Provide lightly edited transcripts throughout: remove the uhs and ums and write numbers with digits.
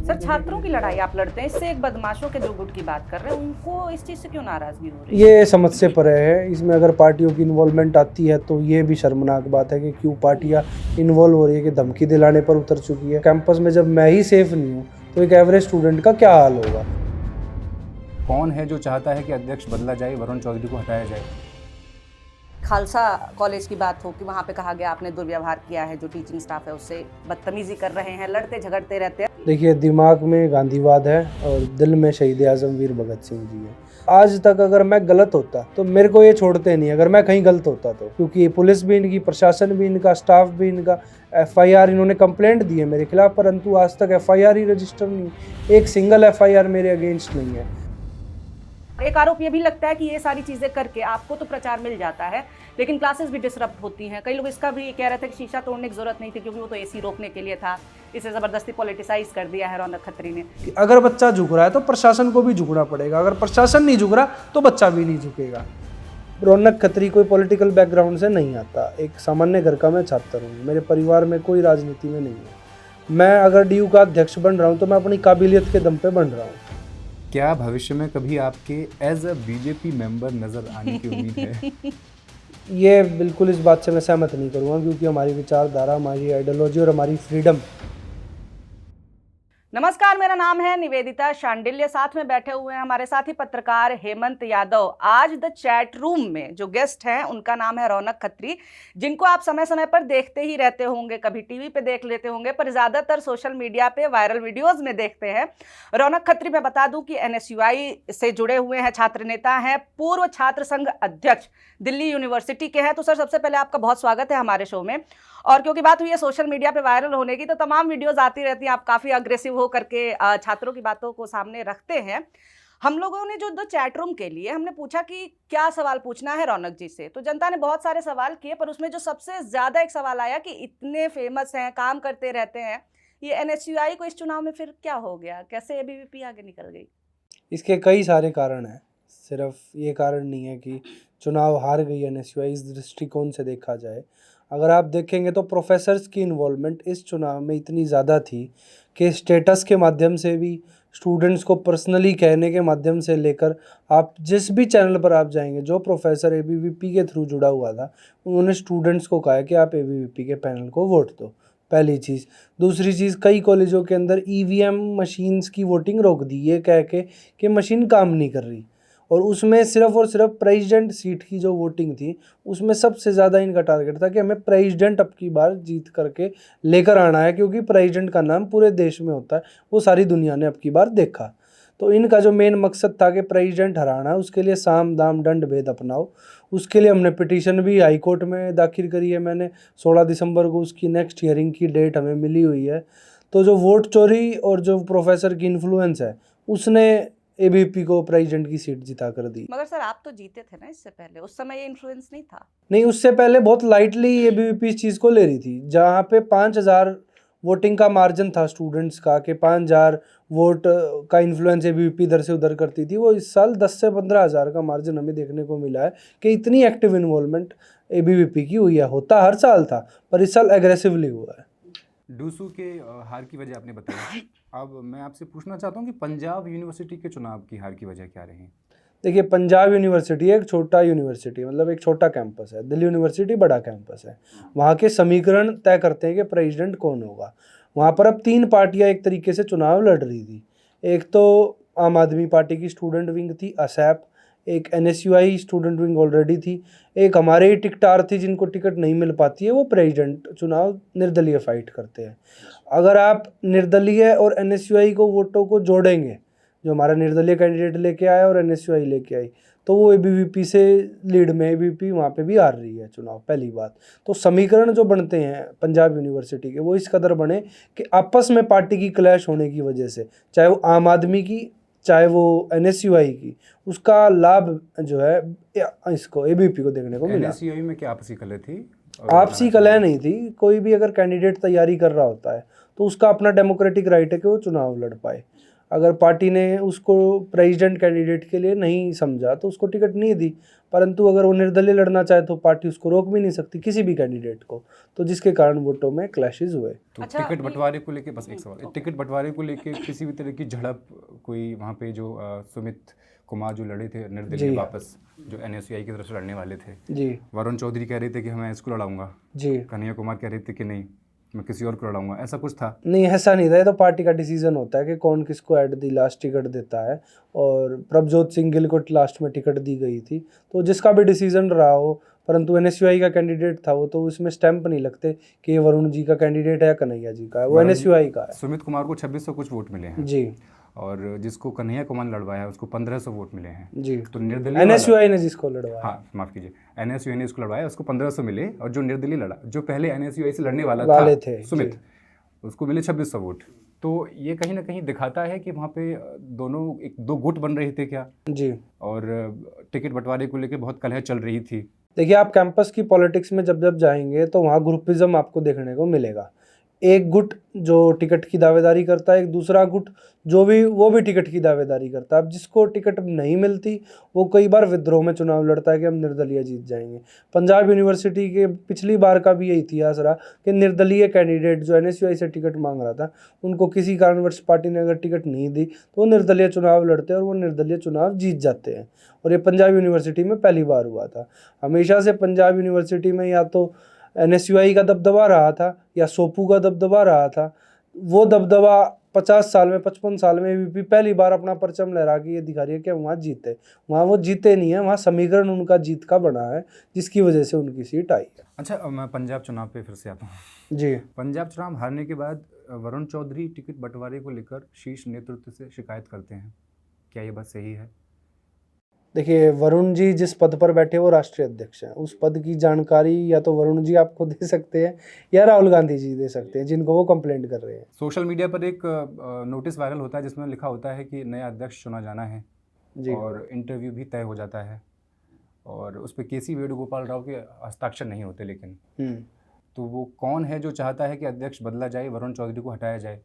Sir छात्रों की लड़ाई आप लड़ते हैं, इससे एक बदमाशों के जो गुट की बात कर रहे हैं उनको इस चीज़ से क्यों नाराजगी हो रही है? ये समझ से परे है। इसमें अगर पार्टियों की इन्वॉल्वमेंट आती है तो ये भी शर्मनाक बात है कि क्यों पार्टियां इन्वॉल्व हो रही है, कि धमकी दिलाने पर उतर चुकी है। कैंपस में जब मैं ही सेफ नहीं हूँ तो एक एवरेज स्टूडेंट का क्या हाल होगा। कौन है जो चाहता है कि अध्यक्ष बदला जाए, वरुण चौधरी को हटाया जाए? खालसा कॉलेज की बात हो कि वहाँ पे कहा गया आपने दुर्व्यवहार किया है, जो टीचिंग स्टाफ है उससे बदतमीजी कर रहे हैं, लड़ते झगड़ते रहते हैं। देखिए, दिमाग में गांधीवाद है और दिल में शहीद आजम वीर भगत सिंह जी है। आज तक अगर मैं गलत होता तो मेरे को ये छोड़ते नहीं, अगर मैं कहीं गलत होता तो, क्योंकि पुलिस भी इनकी, प्रशासन भी इनका, स्टाफ भी इनका, एफआईआर इन्होंने कंप्लेंट दी है मेरे खिलाफ, परंतु आज तक एफआईआर ही रजिस्टर नहीं, एक सिंगल एफआईआर मेरे अगेंस्ट नहीं है। एक आरोप ये भी लगता है कि ये सारी चीजें करके आपको तो प्रचार मिल जाता है, लेकिन क्लासेस भी डिसरप्ट होती हैं। कई लोग इसका भी कह रहे थे कि शीशा तोड़ने की जरूरत नहीं थी क्योंकि वो तो एसी रोकने के लिए था, इसे जबरदस्ती पॉलिटिसाइज कर दिया है रौनक खत्री ने। अगर बच्चा झुक रहा है तो प्रशासन को भी झुकना पड़ेगा, अगर प्रशासन नहीं झुक रहा तो बच्चा भी नहीं झुकेगा। रौनक खत्री कोई पॉलिटिकल बैकग्राउंड से नहीं आता, एक सामान्य घर का मैं छात्र हूँ, मेरे परिवार में कोई राजनीति में नहीं है। मैं अगर डीयू का अध्यक्ष बन रहा हूँ तो मैं अपनी काबिलियत के दम पे बन रहा हूँ। क्या भविष्य में कभी आपके एज अ बीजेपी मेंबर नजर आने की उम्मीद है? ये बिल्कुल इस बात से मैं सहमत नहीं करूँगा, क्योंकि हमारी विचारधारा, हमारी आइडियोलॉजी और हमारी फ्रीडम। नमस्कार, मेरा नाम है निवेदिता शांडिल्य, साथ में बैठे हुए हैं हमारे साथी पत्रकार हेमंत यादव। आज द चैट रूम में जो गेस्ट हैं उनका नाम है रौनक खत्री, जिनको आप समय समय पर देखते ही रहते होंगे, कभी टीवी पे देख लेते होंगे, पर ज्यादातर सोशल मीडिया पे वायरल वीडियोस में देखते हैं। रौनक खत्री, मैं बता दूं कि एनएसयूआई से जुड़े हुए हैं, छात्र नेता हैं, पूर्व छात्र संघ अध्यक्ष दिल्ली यूनिवर्सिटी के हैं। तो सर, सबसे पहले आपका बहुत स्वागत है हमारे शो में। और क्योंकि बात हुई है सोशल मीडिया पे वायरल होने की, तो तमाम वीडियोस आती रहती हैं, आप काफ़ी अग्रेसिव हो करके छात्रों की बातों को सामने रखते हैं। हम लोगों ने जो द चैट रूम के लिए हमने पूछा कि क्या सवाल पूछना है रौनक जी से, तो जनता ने बहुत सारे सवाल किए, पर उसमें जो सबसे ज़्यादा एक सवाल आया कि इतने फेमस हैं, काम करते रहते हैं, ये एनएसयूआई को इस चुनाव में फिर क्या हो गया, कैसे एबीवीपी आगे निकल गई? इसके कई सारे कारण हैं, सिर्फ ये कारण नहीं है कि चुनाव हार गई एनएसयूआई। इस दृष्टिकोण से देखा जाए, अगर आप देखेंगे तो प्रोफेसर्स की इन्वॉल्वमेंट इस चुनाव में इतनी ज़्यादा थी कि स्टेटस के माध्यम से भी, स्टूडेंट्स को पर्सनली कहने के माध्यम से लेकर, आप जिस भी चैनल पर आप जाएंगे, जो प्रोफेसर एबीवीपी के थ्रू जुड़ा हुआ था, उन्होंने स्टूडेंट्स को कहा कि आप एबीवीपी के पैनल को वोट दो। पहली चीज़। दूसरी चीज़, कई कॉलेजों के अंदर ईवीएम मशीन्स की वोटिंग रोक दी, ये कह के कि मशीन काम नहीं कर रही, और उसमें सिर्फ और सिर्फ प्रेसिडेंट सीट की जो वोटिंग थी उसमें सबसे ज़्यादा इनका टारगेट था कि हमें प्रेसिडेंट अब की बार जीत करके लेकर आना है, क्योंकि प्रेसिडेंट का नाम पूरे देश में होता है, वो सारी दुनिया ने अब की बार देखा। तो इनका जो मेन मकसद था कि प्रेसिडेंट हराना, उसके लिए साम दाम दंड भेद अपनाओ। उसके लिए हमने पिटीशन भी हाई कोर्ट में दाखिल करी है, मैंने 16 दिसंबर को उसकी नेक्स्ट हियरिंग की डेट हमें मिली हुई है। तो जो वोट चोरी और जो प्रोफेसर की इन्फ्लुएंस है, उसने एबीवीपी को प्रेसिडेंट की सीट जिता कर दी। मगर सर, आप तो जीते थे ना इससे पहले, उस समय ये इन्फ्लुएंस नहीं था? नहीं, उससे पहले बहुत लाइटली एबीवीपी इस चीज़ को ले रही थी, जहाँ पे 5000 वोटिंग का मार्जिन था स्टूडेंट्स का, कि 5000 वोट का इन्फ्लुएंस एबीवीपी इधर से उधर करती थी। वो इस साल 10 से 15,000 का मार्जिन हमें देखने को मिला है कि इतनी एक्टिव इन्वॉल्वमेंट एबीवीपी की हुई है। होता हर साल था, पर इस साल एग्रेसिवली हुआ है। डूसू के हार की वजह आपने बताई। अब मैं आपसे पूछना चाहता हूँ कि पंजाब यूनिवर्सिटी के चुनाव की हार की वजह क्या रही? देखिए, पंजाब यूनिवर्सिटी एक छोटा यूनिवर्सिटी, मतलब एक छोटा कैंपस है। दिल्ली यूनिवर्सिटी बड़ा कैंपस है। वहाँ के समीकरण तय करते हैं कि प्रेसिडेंट कौन होगा। वहाँ पर अब 3 पार्टियाँ एक तरीके से चुनाव लड़ रही थी। एक तो आम आदमी पार्टी की स्टूडेंट विंग थी, असैप, एक एनएसयूआई स्टूडेंट विंग ऑलरेडी थी, एक हमारे ही टिकटार थी जिनको टिकट नहीं मिल पाती है, वो प्रेसिडेंट चुनाव निर्दलीय फाइट करते हैं। अगर आप निर्दलीय और एनएसयूआई को वोटों को जोड़ेंगे, जो हमारा निर्दलीय कैंडिडेट लेके आया और एनएसयूआई लेके आई, तो वो एबीवीपी से लीड में, एबीवीपी वहाँ पे भी हार रही है चुनाव। पहली बात तो समीकरण जो बनते हैं पंजाब यूनिवर्सिटी के, वो इस कदर बने कि आपस में पार्टी की क्लैश होने की वजह से, चाहे वो आम आदमी की, चाहे वो एनएसयूआई की, उसका लाभ जो है इसको एबीवीपी को देखने को मिला। एनएसयूआई में क्या आपसी कलह थी? आपसी कलह नहीं थी। कोई भी अगर कैंडिडेट तैयारी कर रहा होता है तो उसका अपना डेमोक्रेटिक राइट है कि वो चुनाव लड़ पाए। अगर पार्टी ने उसको प्रेसिडेंट कैंडिडेट के लिए नहीं समझा तो उसको टिकट नहीं दी, परंतु अगर वो निर्दलीय लड़ना चाहे तो पार्टी उसको रोक भी नहीं सकती किसी भी कैंडिडेट को, तो जिसके कारण वोटों में क्लैशेस हुए। तो अच्छा, टिकट अभी- बंटवारे को लेके बस एक सवाल, टिकट बंटवारे को लेके किसी भी तरह की झड़प कोई वहाँ पे जो सुमित कुमार जो लड़े थे निर्दलीय जी। वापस, जो एनएसयूआई की तरफ से लड़ने वाले थे, जी वरुण चौधरी कह रहे थे कि मैं इसको लड़ाऊंगा, जी। कन्हैया कुमार कह रहे थे कि नहीं मैं किसी और को लड़ाऊंगा, ऐसा कुछ था? नहीं, ऐसा नहीं था, ये तो पार्टी का डिसीजन होता है कि कौन किसको एट दी लास्ट टिकट देता है, और प्रभजोत सिंह गिल को लास्ट में टिकट दी गई थी, तो जिसका भी डिसीजन रहा हो, परंतु एनएसयूआई का कैंडिडेट था वो, तो उसमें स्टैंप नहीं लगते कि ये वरुण जी का कैंडिडेट है या कन्हैया जी का है, वो वरुण जी- एनएसयूआई का है। सुमित कुमार को 2600 कुछ वोट मिले हैं जी और जिसको कन्हैया कुमार लड़वाया है उसको 1500 वोट मिले हैं। जी। तो निर्दलीय एनएसयूआई ने जिसको लड़वाया। हाँ माफ कीजिए, एनएसयूआई ने उसको लड़वाया, उसको 1500 मिले, और जो निर्दलीय लड़ा, जो पहले एनएसयूआई से लड़ने वाला वाले था थे, सुमित, जी। उसको मिले 2600 वोट। तो ये कहीं ना कहीं दिखाता है कि वहाँ पे दोनों एक दो गुट बन रहे थे क्या, जी। और टिकट बंटवारे को लेकर बहुत कलह चल रही थी। देखिए, आप कैंपस की पॉलिटिक्स में जब जब जाएंगे तो वहाँ ग्रुपिज्म आपको देखने को मिलेगा। एक गुट जो टिकट की दावेदारी करता है, एक दूसरा गुट वो भी टिकट की दावेदारी करता है। अब जिसको टिकट नहीं मिलती वो कई बार विद्रोह में चुनाव लड़ता है कि हम निर्दलीय जीत जाएंगे। पंजाब यूनिवर्सिटी के पिछली बार का भी ये इतिहास रहा कि निर्दलीय कैंडिडेट जो एनएसयूआई से टिकट मांग रहा था, उनको किसी कारणवश पार्टी ने अगर टिकट नहीं दी तो वो निर्दलीय चुनाव लड़ते हैं और वो निर्दलीय चुनाव जीत जाते हैं। और ये पंजाब यूनिवर्सिटी में पहली बार हुआ था। हमेशा से पंजाब यूनिवर्सिटी में या तो एनएसयूआई का दबदबा रहा था या सोपू का दबदबा रहा था। वो दबदबा 50 साल में 55 साल में भी पहली बार अपना परचम लहरा के ये दिखा रही है कि वहाँ जीते। वहाँ वो जीते नहीं है, वहाँ समीकरण उनका जीत का बना है जिसकी वजह से उनकी सीट आई है। अच्छा, मैं पंजाब चुनाव पे फिर से आता हूँ। जी। पंजाब चुनाव हारने के बाद वरुण चौधरी टिकट बंटवारे को लेकर शीर्ष नेतृत्व से शिकायत करते हैं, क्या ये बात सही है? देखिए, वरुण जी जिस पद पर बैठे वो राष्ट्रीय अध्यक्ष हैं। उस पद की जानकारी या तो वरुण जी आपको दे सकते हैं या राहुल गांधी जी दे सकते हैं, जिनको वो कंप्लेंट कर रहे हैं। सोशल मीडिया पर एक नोटिस वायरल होता है जिसमें लिखा होता है कि नया अध्यक्ष चुना जाना है जी। और इंटरव्यू भी तय हो जाता है, और उस पर केसी वेणुगोपाल राव के हस्ताक्षर नहीं होते, लेकिन तो वो कौन है जो चाहता है कि अध्यक्ष बदला जाए, वरुण चौधरी को हटाया जाए?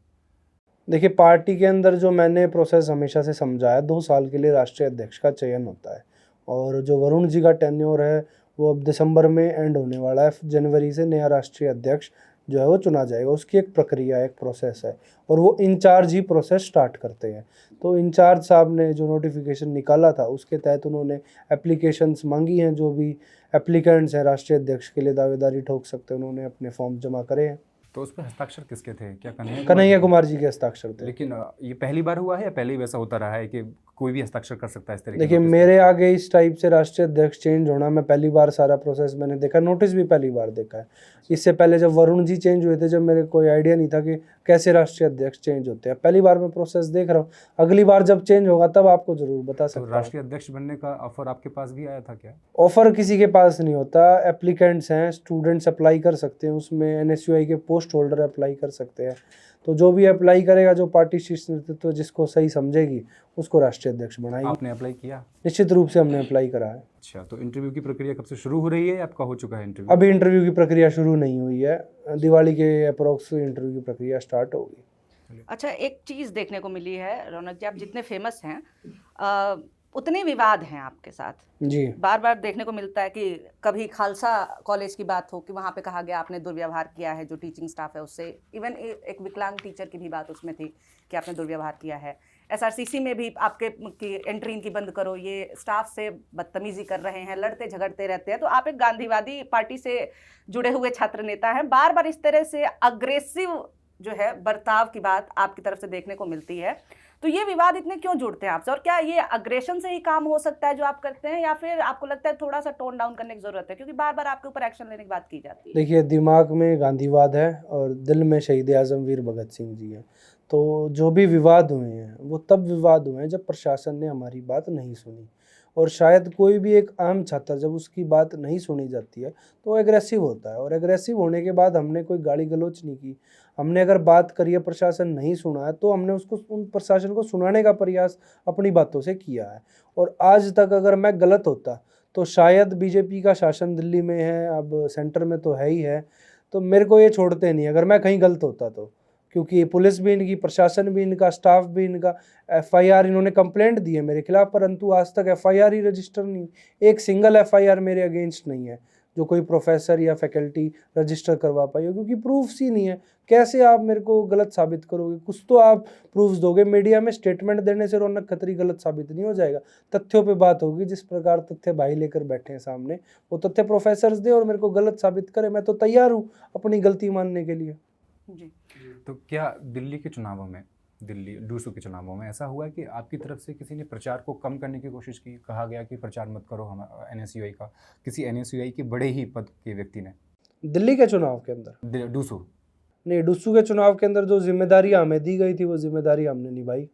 देखिए, पार्टी के अंदर जो मैंने प्रोसेस हमेशा से समझा है, 2 साल के लिए राष्ट्रीय अध्यक्ष का चयन होता है, और जो वरुण जी का टेन्योर है वो अब दिसंबर में एंड होने वाला है। जनवरी से नया राष्ट्रीय अध्यक्ष जो है वो चुना जाएगा। उसकी एक प्रक्रिया, एक प्रोसेस है, और वो इंचार्ज ही प्रोसेस स्टार्ट करते हैं। तो इंचार्ज साहब ने जो नोटिफिकेशन निकाला था उसके तहत उन्होंने एप्लीकेशंस मांगी हैं। जो भी एप्लीकेंट्स हैं राष्ट्रीय अध्यक्ष के लिए दावेदारी ठोक सकते हैं, उन्होंने अपने फॉर्म जमा करे हैं। तो उस पर हस्ताक्षर किसके थे? क्या कन्हैया कुमार जी के हस्ताक्षर थे। लेकिन ये पहली बार हुआ है या पहले ही वैसा होता रहा है कि कोई भी हस्ताक्षर कर सकता है इस तरीके देखिए, नोटिस मेरे आगे इस टाइप से राष्ट्रीय अध्यक्ष चेंज होना मैं पहली बार सारा प्रोसेस मैंने देखा, नोटिस भी पहली बार देखा है। इससे पहले जब वरुण जी चेंज हुए थे, जब मेरे कोई आइडिया नहीं था कि कैसे राष्ट्रीय अध्यक्ष चेंज होते हैं, पहली बार मैं प्रोसेस देख रहा हूँ। अगली बार जब चेंज होगा तब आपको जरूर बता तो सकता हूँ। राष्ट्रीय अध्यक्ष बनने का ऑफर आपके पास भी आया था क्या? ऑफर किसी के पास नहीं होता। एप्लीकेंट्स हैं, स्टूडेंट्स अप्लाई कर सकते हैं, उसमें एनएसयूआई के पोस्ट होल्डर अप्लाई कर सकते हैं। तो जो भी अप्लाई करेगा, जो पार्टी शीर्ष नेतृत्व जिसको सही समझेगी उसको राष्ट्रीय अध्यक्ष बनाएगी। आपने अप्लाई किया? निश्चित रूप से हमने अप्लाई करा है। अच्छा, तो इंटरव्यू की प्रक्रिया कब से शुरू हो रही है या आपका हो चुका है इंटरव्यू? अभी इंटरव्यू की प्रक्रिया शुरू नहीं हुई है, दिवाली के अप्रोक्स इंटरव्यू की प्रक्रिया स्टार्ट होगी। अच्छा, एक चीज़ देखने को मिली है रौनक जी, आप जितने फेमस हैं उतने विवाद हैं आपके साथ। जी। बार बार देखने को मिलता है कि कभी खालसा कॉलेज की बात हो कि वहाँ पे कहा गया आपने दुर्व्यवहार किया है जो टीचिंग स्टाफ है उससे। इवन एक विकलांग टीचर की भी बात उसमें थी कि आपने दुर्व्यवहार किया है। एसआरसीसी में भी आपके की एंट्री इनकी बंद करो, ये स्टाफ से बदतमीजी कर रहे हैं, लड़ते झगड़ते रहते हैं। तो आप एक गांधीवादी पार्टी से जुड़े हुए छात्र नेता हैं, बार बार इस तरह से अग्रेसिव जो है बर्ताव की बात आपकी तरफ से देखने को मिलती है। तो ये विवाद इतने क्यों जुड़ते हैं आपसे, और क्या ये अग्रेशन से ही काम हो सकता है जो आप करते हैं, या फिर आपको लगता है थोड़ा सा टोन डाउन करने की जरूरत है, क्योंकि बार बार आपके ऊपर एक्शन लेने की बात की जाती है? देखिए, दिमाग में गांधीवाद है और दिल में शहीद आजम वीर भगत सिंह जी हैं। तो जो भी विवाद हुए हैं वो तब विवाद हुए हैं जब प्रशासन ने हमारी बात नहीं सुनी, और शायद कोई भी एक आम छात्र जब उसकी बात नहीं सुनी जाती है तो एग्रेसिव होता है, और एग्रेसिव होने के बाद हमने कोई गाली गलौच नहीं की। हमने अगर बात करी है, प्रशासन नहीं सुना है, तो हमने उसको उन प्रशासन को सुनाने का प्रयास अपनी बातों से किया है। और आज तक अगर मैं गलत होता तो शायद बीजेपी का शासन दिल्ली में है, अब सेंटर में तो है ही है, तो मेरे को ये छोड़ते नहीं अगर मैं कहीं गलत होता तो। क्योंकि पुलिस भी इनकी, प्रशासन भी इनका, स्टाफ भी इनका, एफआईआर इन्होंने कंप्लेंट दी है मेरे खिलाफ, परंतु आज तक एफआईआर ही रजिस्टर नहीं, एक सिंगल एफआईआर मेरे अगेंस्ट नहीं है जो कोई प्रोफेसर या फैकल्टी रजिस्टर करवा पाई हो, क्योंकि प्रूफ्स ही नहीं है। कैसे आप मेरे को गलत साबित करोगे? कुछ तो आप प्रूफ्स दोगे। मीडिया में स्टेटमेंट देने से रौनक खत्री गलत साबित नहीं हो जाएगा, तथ्यों पे बात होगी। जिस प्रकार तथ्य भाई लेकर बैठे हैं सामने, वो तथ्य प्रोफेसर्स दे और मेरे को गलत साबित करे, मैं तो तैयार हूँ अपनी गलती मानने के लिए। जी। तो क्या दिल्ली के चुनावों में, दिल्ली डूसू के चुनावों में ऐसा हुआ कि आपकी तरफ से किसी ने प्रचार को कम करने की कोशिश की? कहा गया कि प्रचार मत करो हम एनएसयूआई का, किसी एनएसयूआई के बड़े ही पद के व्यक्ति ने? दिल्ली के चुनाव के अंदर? डूसू नहीं, डूसू के चुनाव के अंदर जो जिम्मेदारी हमें दी गई थी वो जिम्मेदारी हमने निभाई।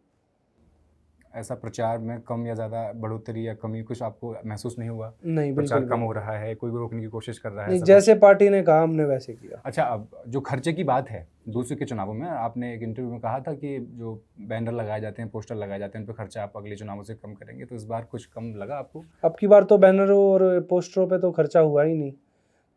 ऐसा प्रचार में कम या ज़्यादा बढ़ोतरी या कमी कुछ आपको महसूस नहीं हुआ? नहीं, प्रचार बिल्कुल कम नहीं। हो रहा है, कोई भी रोकने की कोशिश कर रहा है? नहीं, ऐसा जैसे पार्टी ने कहा हमने वैसे किया। अच्छा, अब जो खर्चे की बात है, डूसू के चुनावों में आपने एक इंटरव्यू में कहा था कि जो बैनर लगाए जाते हैं, पोस्टर लगाए जाते हैं, उन पर खर्चा आप अगले चुनावों से कम करेंगे, तो इस बार कुछ कम लगा आपको? अब की बार तो बैनरों और पोस्टरों पे तो खर्चा हुआ ही नहीं,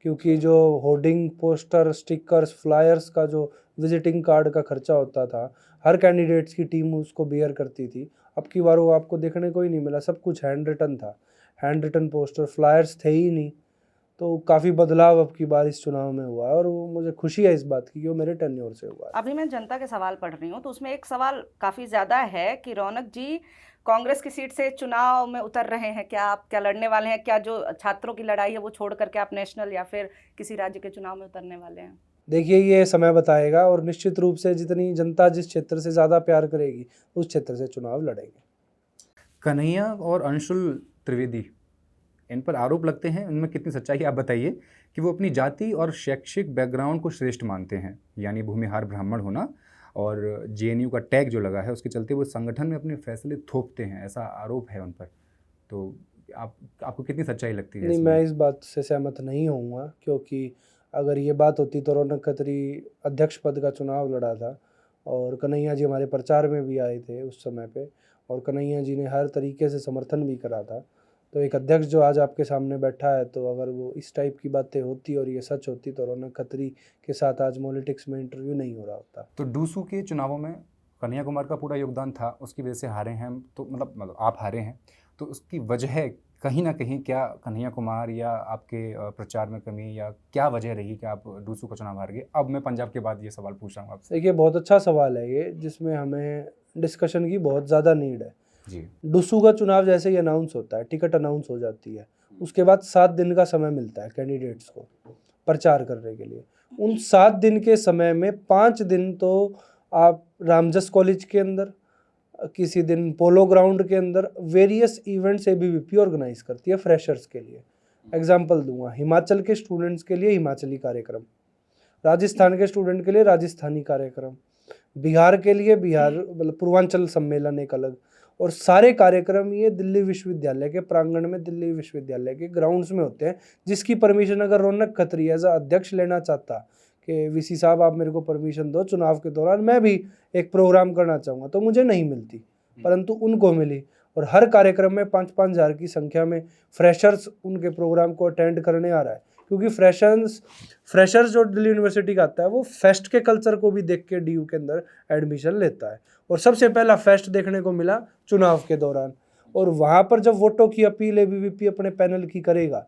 क्योंकि जो होर्डिंग, पोस्टर, स्टिकर्स, फ्लायर्स का जो विजिटिंग कार्ड का खर्चा होता था, हर कैंडिडेट्स की टीम उसको बेयर करती थी। अब की बार वो आपको देखने को ही नहीं मिला, सब कुछ हैंड रिटन था। हैंड रिटन पोस्टर, फ्लायर्स थे ही नहीं। तो काफ़ी बदलाव अब की बार इस चुनाव में हुआ है, और वो मुझे खुशी है इस बात की कि वो मेरे टेन्योर से हुआ है। अभी मैं जनता के सवाल पढ़ रही हूँ, तो उसमें एक सवाल काफ़ी ज़्यादा है कि रौनक जी कांग्रेस की सीट से चुनाव में उतर रहे हैं, क्या आप क्या लड़ने वाले हैं? क्या जो छात्रों की लड़ाई है वो छोड़ करके आप नेशनल या फिर किसी राज्य के चुनाव में उतरने वाले हैं? देखिए, ये समय बताएगा, और निश्चित रूप से जितनी जनता जिस क्षेत्र से ज़्यादा प्यार करेगी उस क्षेत्र से चुनाव लड़ेंगे। कन्हैया और अंशुल त्रिवेदी, इन पर आरोप लगते हैं, उनमें कितनी सच्चाई है आप बताइए, कि वो अपनी जाति और शैक्षिक बैकग्राउंड को श्रेष्ठ मानते हैं, यानी भूमिहार ब्राह्मण होना, और जेएनयू का टैग जो लगा है उसके चलते वो संगठन में अपने फैसले थोपते हैं, ऐसा आरोप है उन पर। तो आपको कितनी सच्चाई लगती है नहीं, इसमें? मैं इस बात से सहमत नहीं होऊंगा, क्योंकि अगर ये बात होती तो रौनक खत्री अध्यक्ष पद का चुनाव लड़ा था, और कन्हैया जी हमारे प्रचार में भी आए थे उस समय पे, और कन्हैया जी ने हर तरीके से समर्थन भी करा था। तो एक अध्यक्ष जो आज आपके सामने बैठा है, तो अगर वो इस टाइप की बातें होती और ये सच होती तो रौनक खत्री के साथ आज पॉलिटिक्स में इंटरव्यू नहीं हो रहा होता। तो डूसू के चुनावों में कन्हैया कुमार का पूरा योगदान था, उसकी वजह से हारे हैं हम, तो मतलब आप हारे हैं, तो उसकी वजह कहीं ना कहीं क्या कन्हैया कुमार या आपके प्रचार में कमी, या क्या वजह रही कि आप डूसू का चुनाव हार गए? अब मैं पंजाब के बाद ये सवाल पूछ रहा हूँ आपसे। देखिए, बहुत अच्छा सवाल है ये, जिसमें हमें डिस्कशन की बहुत ज़्यादा नीड है। जी। डूसू का चुनाव जैसे ही अनाउंस होता है, टिकट अनाउंस हो जाती है, उसके बाद 7 दिन का समय मिलता है कैंडिडेट्स को प्रचार करने के लिए। उन 7 दिन के समय में 5 दिन तो आप रामजस कॉलेज के अंदर, किसी दिन पोलो ग्राउंड के अंदर वेरियस इवेंट्स एबीवीपी ऑर्गेनाइज करती है फ्रेशर्स के लिए। एग्जाम्पल दूंगा, हिमाचल के स्टूडेंट्स के लिए हिमाचली कार्यक्रम, राजस्थान के स्टूडेंट के लिए राजस्थानी कार्यक्रम, बिहार के लिए बिहार मतलब पूर्वांचल सम्मेलन एक अलग, और सारे कार्यक्रम ये दिल्ली विश्वविद्यालय के प्रांगण में, दिल्ली विश्वविद्यालय के ग्राउंड्स में होते हैं, जिसकी परमिशन अगर रौनक खत्री एज अध्यक्ष लेना चाहता कि वीसी साहब आप मेरे को परमिशन दो चुनाव के दौरान मैं भी एक प्रोग्राम करना चाहूँगा, तो मुझे नहीं मिलती, परंतु उनको मिली। और हर कार्यक्रम में 5-5 हज़ार की संख्या में फ्रेशर्स उनके प्रोग्राम को अटेंड करने आ रहा है, क्योंकि फ्रेशर्स जो दिल्ली यूनिवर्सिटी का आता है वो फेस्ट के कल्चर को भी देख के डीयू के अंदर एडमिशन लेता है। और सबसे पहला फेस्ट देखने को मिला चुनाव के दौरान, और वहाँ पर जब वोटों की अपील एबीवीपी अपने पैनल की करेगा,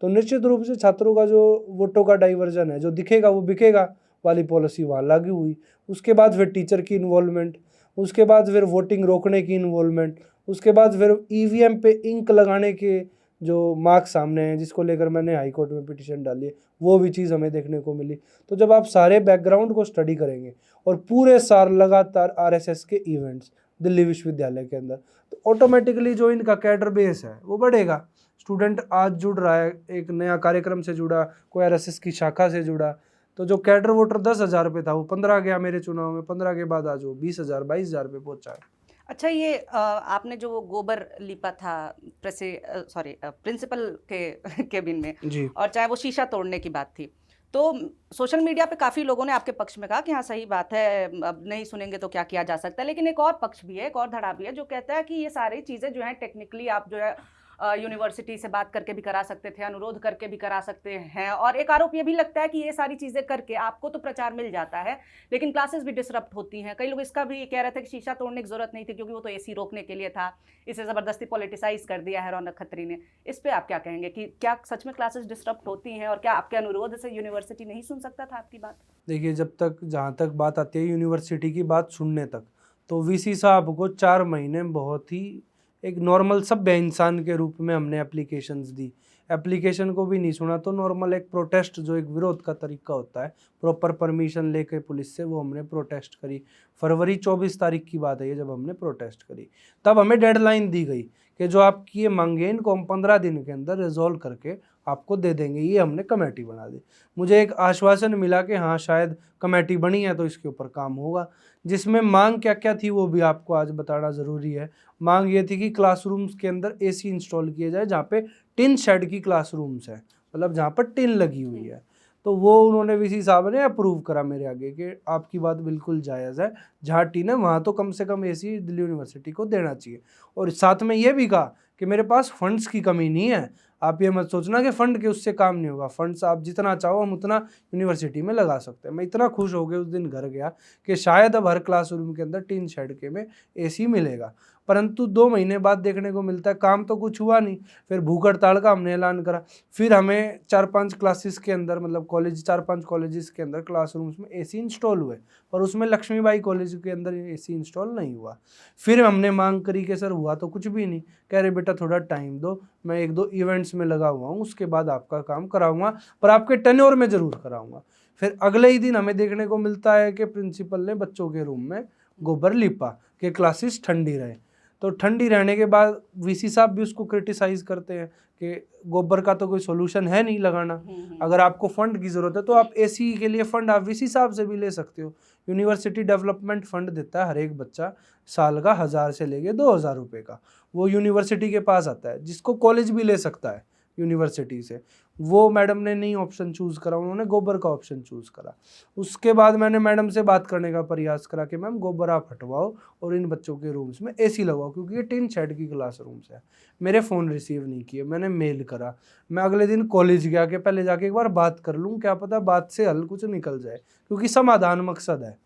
तो निश्चित रूप से छात्रों का जो वोटों का डाइवर्जन है, जो दिखेगा वो बिकेगा वाली पॉलिसी वहाँ लागू हुई। उसके बाद फिर टीचर की इन्वॉल्वमेंट, उसके बाद फिर वोटिंग रोकने की इन्वॉल्वमेंट, उसके बाद फिर ईवीएम पे इंक लगाने के जो मार्क्स सामने हैं, जिसको लेकर मैंने हाई कोर्ट में पिटीशन डाली है, वो भी चीज़ हमें देखने को मिली। तो जब आप सारे बैकग्राउंड को स्टडी करेंगे और पूरे साल लगातार आरएसएस के इवेंट्स दिल्ली विश्वविद्यालय के अंदर, तो ऑटोमेटिकली जो इनका कैडर बेस है वो बढ़ेगा। स्टूडेंट आज जुड़ रहा है, एक नया कार्यक्रम से जुड़ा, कोई आरएसएस की शाखा से जुड़ा, तो जो कैडर वोटर 10,000 पे था वो 15 गया मेरे चुनाव में, 15 के बाद आज वो 20,000 22,000 पे पहुंचा है। अच्छा, ये आपने जो वो गोबर लिपा था प्रिंसिपल के केबिन में जी। और चाहे वो शीशा तोड़ने की बात थी, तो सोशल मीडिया पे काफ़ी लोगों ने आपके पक्ष में कहा कि हाँ सही बात है, अब नहीं सुनेंगे तो क्या किया जा सकता है। लेकिन एक और पक्ष भी है, एक और धड़ा भी है जो कहता है कि ये सारी चीज़ें जो हैं टेक्निकली आप जो है यूनिवर्सिटी से बात करके भी करा सकते थे, अनुरोध करके भी करा सकते हैं। और एक आरोप ये भी लगता है कि ये सारी चीज़ें करके आपको तो प्रचार मिल जाता है, लेकिन क्लासेस भी डिसरप्ट होती हैं। कई लोग इसका भी कह रहे थे कि शीशा तोड़ने की जरूरत नहीं थी क्योंकि वो तो एसी रोकने के लिए था, इसे ज़बरदस्ती पॉलिटिसाइज कर दिया है रौनक खत्री ने। इस पर आप क्या कहेंगे कि क्या सच में क्लासेस डिसरप्ट होती हैं, और क्या आपके अनुरोध से यूनिवर्सिटी नहीं सुन सकता था आपकी बात? देखिए, जब तक जहाँ तक बात आती है यूनिवर्सिटी की बात सुनने तक, तो वीसी साहब को 4 महीने बहुत ही एक नॉर्मल सभ्य इंसान के रूप में हमने एप्लीकेशंस दी। एप्लीकेशन को भी नहीं सुना तो नॉर्मल एक प्रोटेस्ट, जो एक विरोध का तरीका होता है, प्रॉपर परमिशन लेके पुलिस से, वो हमने प्रोटेस्ट करी। फरवरी 24 तारीख की बात है ये, जब हमने प्रोटेस्ट करी तब हमें डेडलाइन दी गई कि जो आपकी ये मांगे इनको हम 15 दिन के अंदर रिजॉल्व करके आपको दे देंगे। ये हमने कमेटी बना दी। मुझे एक आश्वासन मिला कि हाँ शायद कमेटी बनी है तो इसके ऊपर काम होगा। जिसमें मांग क्या क्या थी वो भी आपको आज बताना ज़रूरी है। मांग ये थी कि क्लासरूम्स के अंदर एसी इंस्टॉल किए जाए, जहाँ पे टिन शेड की क्लासरूम्स है, मतलब जहाँ पर टिन लगी हुई है। तो वो उन्होंने वीसी साहब ने अप्रूव करा मेरे आगे कि आपकी बात बिल्कुल जायज़ है, जहाँ टिन है वहाँ तो कम से कम एसी दिल्ली यूनिवर्सिटी को देना चाहिए। और साथ में ये भी कहा कि मेरे पास फंड्स की कमी नहीं है, आप ये मत सोचना कि फ़ंड के उससे काम नहीं होगा। फंड्स आप जितना चाहो हम उतना यूनिवर्सिटी में लगा सकते हैं। मैं इतना खुश हो गया उस दिन घर गया कि शायद अब हर क्लासरूम के अंदर टिन शेड के में एसी मिलेगा। परंतु 2 महीने बाद देखने को मिलता है काम तो कुछ हुआ नहीं। फिर भूख हड़ताल का हमने ऐलान करा। फिर हमें 4-5 क्लासेस के अंदर, मतलब कॉलेज 4-5 कॉलेजेस के अंदर क्लासरूम्स में एसी इंस्टॉल हुए, पर उसमें लक्ष्मीबाई कॉलेज के अंदर एसी इंस्टॉल नहीं हुआ। फिर हमने मांग करी कि सर हुआ तो कुछ भी नहीं। कह रहे बेटा थोड़ा टाइम दो, मैं 1-2 इवेंट्स में लगा हुआ हूँ, उसके बाद आपका काम कराऊंगा, पर आपके टेन्योर में ज़रूर कराऊंगा। फिर अगले ही दिन हमें देखने को मिलता है कि प्रिंसिपल ने बच्चों के रूम में गोबर लिपा कि क्लासेस ठंडी रहे। तो ठंडी रहने के बाद वीसी साहब भी उसको क्रिटिसाइज़ करते हैं कि गोबर का तो कोई सोल्यूशन है नहीं लगाना। अगर आपको फंड की ज़रूरत है तो आप एसी के लिए फ़ंड आप वीसी साहब से भी ले सकते हो। यूनिवर्सिटी डेवलपमेंट फ़ंड देता है हर एक बच्चा साल का 1000 से लेके 2000 रुपये का, वो यूनिवर्सिटी के पास आता है, जिसको कॉलेज भी ले सकता है यूनिवर्सिटी से। वो मैडम ने नहीं ऑप्शन चूज़ करा, उन्होंने गोबर का ऑप्शन चूज़ करा। उसके बाद मैंने मैडम से बात करने का प्रयास करा कि मैम गोबर आप हटवाओ और इन बच्चों के रूम्स में एसी लगवाओ, क्योंकि ये टिन शेड की क्लास रूम्स है। मेरे फ़ोन रिसीव नहीं किए, मैंने मेल करा। मैं अगले दिन कॉलेज गया कि पहले जाके एक बार बात कर लूँ, क्या पता बात से हल कुछ निकल जाए, क्योंकि समाधान मकसद है।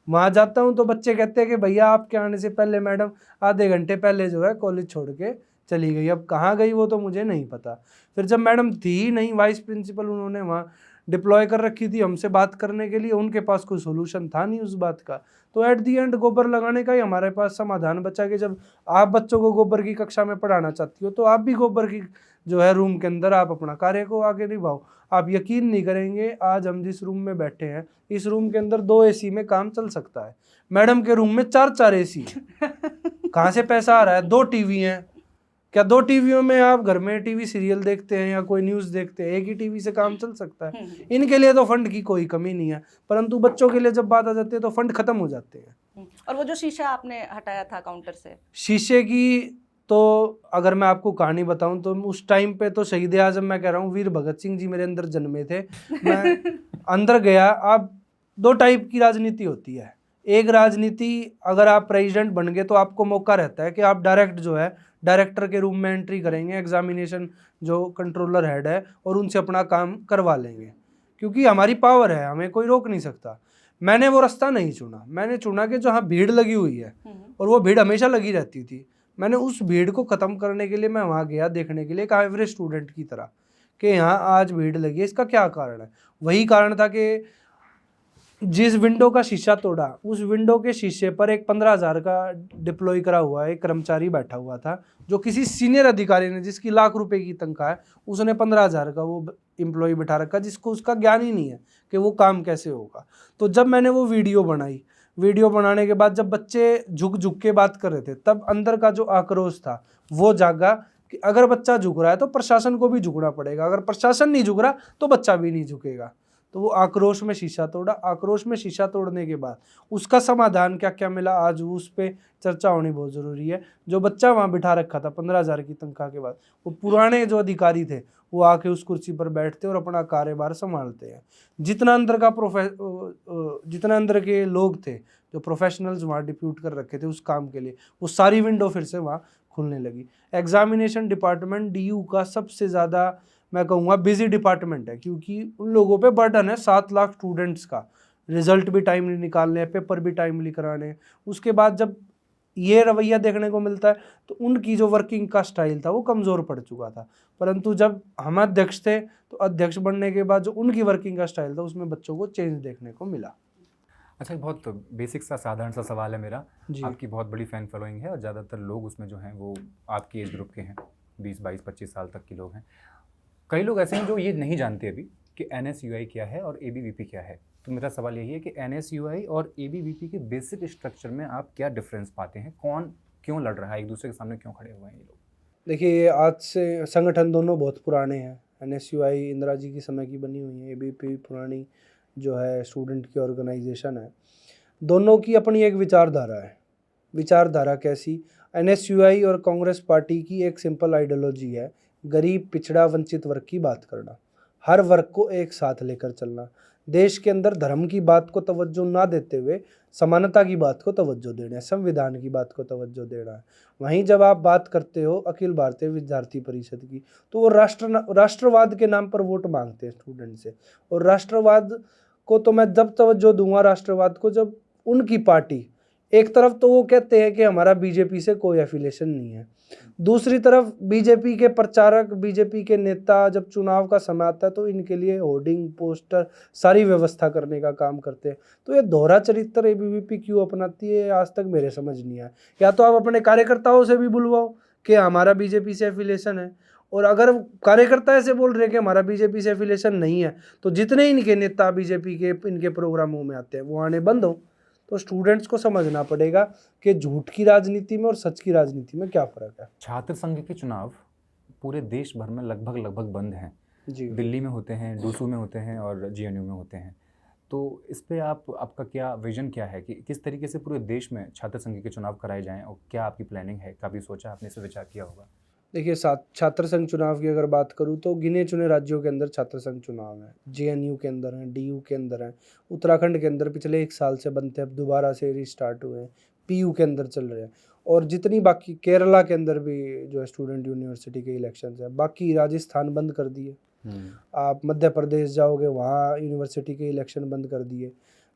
वहाँ जाता हूँ तो बच्चे कहते हैं कि भैया आपके आने से पहले मैडम आधे घंटे पहले जो है कॉलेज छोड़ के चली गई। अब कहाँ गई वो तो मुझे नहीं पता। फिर जब मैडम थी ही नहीं, वाइस प्रिंसिपल उन्होंने वहाँ डिप्लॉय कर रखी थी हमसे बात करने के लिए, उनके पास कोई सोल्यूशन था नहीं उस बात का। तो एट दी एंड गोबर लगाने का ही हमारे पास समाधान बचा कि जब आप बच्चों को गोबर की कक्षा में पढ़ाना चाहती हो तो आप भी गोबर की जो है रूम के अंदर आप अपना कार्य को आगे निभाओ। आप यकीन नहीं करेंगे, आज हम जिस रूम में बैठे हैं इस रूम के अंदर 2 एसी में काम चल सकता है। मैडम के रूम में 4-4 एसी है। कहाँ से पैसा आ रहा है? 2 टीवी हैं, क्या 2 टीवियों में आप घर में टीवी सीरियल देखते हैं या कोई न्यूज़ देखते हैं? एक ही टीवी से काम चल सकता है। इनके लिए तो फंड की कोई कमी नहीं है, परंतु बच्चों के लिए जब बात आ जाती है तो फंड खत्म हो जाते हैं। और वो जो शीशा आपने हटाया था काउंटर से, शीशे की तो अगर मैं आपको कहानी बताऊं तो उस टाइम पे तो शहीद आजम, मैं कह रहा हूँ वीर भगत सिंह जी मेरे अंदर जन्मे थे। मैं अंदर गया। अब 2 टाइप की राजनीति होती है। एक राजनीति, अगर आप प्रेसिडेंट बन गए तो आपको मौका रहता है कि आप डायरेक्ट जो है डायरेक्टर के रूम में एंट्री करेंगे, एग्जामिनेशन जो कंट्रोलर हेड है, और उनसे अपना काम करवा लेंगे, क्योंकि हमारी पावर है, हमें कोई रोक नहीं सकता। मैंने वो रास्ता नहीं चुना। मैंने चुना कि जहाँ भीड़ लगी हुई है, और वो भीड़ हमेशा लगी रहती थी, मैंने उस भीड़ को ख़त्म करने के लिए मैं वहाँ गया देखने के लिए, एक एवरेज स्टूडेंट की तरह, कि यहाँ आज भीड़ लगी है, इसका क्या कारण है। वही कारण था कि जिस विंडो का शीशा तोड़ा, उस विंडो के शीशे पर एक 15,000 का डिप्लॉय करा हुआ एक कर्मचारी बैठा हुआ था, जो किसी सीनियर अधिकारी ने, जिसकी लाख रुपए की तनख्वाह है, उसने 15,000 का वो एम्प्लॉय बैठा रखा, जिसको उसका ज्ञान ही नहीं है कि वो काम कैसे होगा। तो जब मैंने वो वीडियो बनाई, वीडियो बनाने के बाद जब बच्चे झुक झुक के बात कर रहे थे, तब अंदर का जो आक्रोश था वो जागा कि अगर बच्चा झुक रहा है तो प्रशासन को भी झुकना पड़ेगा, अगर प्रशासन नहीं झुक रहा तो बच्चा भी नहीं झुकेगा। तो वो आक्रोश में शीशा तोड़ा। आक्रोश में शीशा तोड़ने के बाद उसका समाधान क्या क्या मिला, आज उस पर चर्चा होनी बहुत ज़रूरी है। जो बच्चा वहाँ बिठा रखा था 15,000 की तनख्वाह के बाद, वो पुराने जो अधिकारी थे वो आके उस कुर्सी पर बैठते और अपना कार्यभार संभालते हैं। जितना अंदर का जितना अंदर के लोग थे, जो प्रोफेशनल्स वहाँ डिप्यूट कर रखे थे उस काम के लिए, वो सारी विंडो फिर से वहाँ खुलने लगी। एग्जामिनेशन डिपार्टमेंट डीयू का सबसे ज़्यादा मैं कहूँगा बिजी डिपार्टमेंट है, क्योंकि उन लोगों पे बर्डन है 7 लाख स्टूडेंट्स का, रिजल्ट भी टाइमली निकालने हैं, पेपर भी टाइमली कराने हैं। उसके बाद जब ये रवैया देखने को मिलता है तो उनकी जो वर्किंग का स्टाइल था वो कमज़ोर पड़ चुका था। परंतु जब हम अध्यक्ष थे तो अध्यक्ष बनने के बाद जो उनकी वर्किंग का स्टाइल था उसमें बच्चों को चेंज देखने को मिला। अच्छा, एक बहुत बेसिक सा साधारण सा सवाल है मेरा। जी। आपकी बहुत बड़ी फ़ैन फॉलोइंग है और ज़्यादातर लोग उसमें जो हैं वो आपकी एज ग्रुप के हैं, 20, 22, 25 साल तक के लोग हैं। कई लोग ऐसे हैं जो ये नहीं जानते अभी कि NSUI क्या है और ABVP क्या है। तो मेरा सवाल यही है कि NSUI और ABVP के बेसिक स्ट्रक्चर में आप क्या डिफरेंस पाते हैं? कौन क्यों लड़ रहा है, एक दूसरे के सामने क्यों खड़े हुए हैं ये लोग? देखिए, ये आज से संगठन दोनों बहुत पुराने हैं। NSUI इंदिरा जी के समय की बनी हुई है, ABVP पुरानी जो है स्टूडेंट की ऑर्गेनाइजेशन है। दोनों की अपनी एक विचारधारा है। विचारधारा कैसी? NSUI और कांग्रेस पार्टी की एक सिंपल आइडियोलॉजी है, गरीब, पिछड़ा, वंचित वर्ग की बात करना, हर वर्ग को एक साथ लेकर चलना, देश के अंदर धर्म की बात को तवज्जो ना देते हुए समानता की बात को तवज्जो देना है, संविधान की बात को तवज्जो देना है। वहीं जब आप बात करते हो अखिल भारतीय विद्यार्थी परिषद की, तो वो राष्ट्रवाद के नाम पर वोट मांगते हैं स्टूडेंट से। और राष्ट्रवाद को तो मैं जब तवज्जो दूंगा राष्ट्रवाद को जब उनकी पार्टी, एक तरफ तो वो कहते हैं कि हमारा बीजेपी से कोई एफिलिएशन नहीं है, दूसरी तरफ बीजेपी के प्रचारक, बीजेपी के नेता जब चुनाव का समय आता है तो इनके लिए होर्डिंग, पोस्टर सारी व्यवस्था करने का काम करते हैं। तो ये दोहरा चरित्र ABVP क्यों अपनाती है, आज तक मेरे समझ नहीं आया। या तो आप अपने कार्यकर्ताओं से भी बुलवाओ कि हमारा बीजेपी से एफिलिएशन है, और अगर कार्यकर्ता ऐसे बोल रहे हैं कि हमारा बीजेपी से एफिलिएशन नहीं है, तो जितने इनके नेता बीजेपी के इनके प्रोग्रामों में आते हैं वो आने बंद हो। तो स्टूडेंट्स को समझना पड़ेगा कि झूठ की राजनीति में और सच की राजनीति में क्या फ़र्क है। छात्र संघ के चुनाव पूरे देश भर में लगभग बंद हैं। जी। दिल्ली में होते हैं, डूसू में होते हैं और GNU में होते हैं। तो इस पे आपका क्या विज़न क्या है कि किस तरीके से पूरे देश में छात्र संघ के चुनाव कराए जाएँ और क्या आपकी प्लानिंग है? कभी सोचा आपने, इस पे विचार किया होगा? देखिए, छात्र संघ चुनाव की अगर बात करूँ तो गिने चुने राज्यों के अंदर छात्र संघ चुनाव है। JNU के अंदर हैं, DU के अंदर हैं, उत्तराखंड के अंदर पिछले 1 साल से बंद थे, अब दोबारा से रिस्टार्ट हुए हैं, PU के अंदर चल रहे हैं, और जितनी बाकी केरला के अंदर भी जो है स्टूडेंट यूनिवर्सिटी के इलेक्शंस हैं। बाकी राजस्थान बंद कर दिए, आप मध्य प्रदेश जाओगे वहाँ यूनिवर्सिटी के इलेक्शन बंद कर दिए।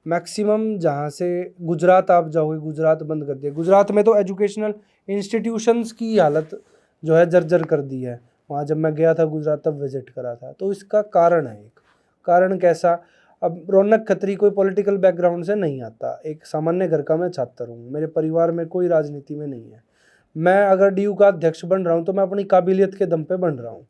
मैक्सिमम जहाँ से गुजरात आप जाओगे, गुजरात बंद कर दिए। गुजरात में तो एजुकेशनल इंस्टीट्यूशंस की हालत जो है जर्जर कर दी है। वहाँ जब मैं गया था गुजरात तब विजिट करा था। तो इसका कारण है, एक कारण कैसा? अब रौनक खत्री कोई पॉलिटिकल बैकग्राउंड से नहीं आता, एक सामान्य घर का मैं छात्र हूँ, मेरे परिवार में कोई राजनीति में नहीं है। मैं अगर DU का अध्यक्ष बन रहा हूँ तो मैं अपनी काबिलियत के दम पे बन रहा हूँ।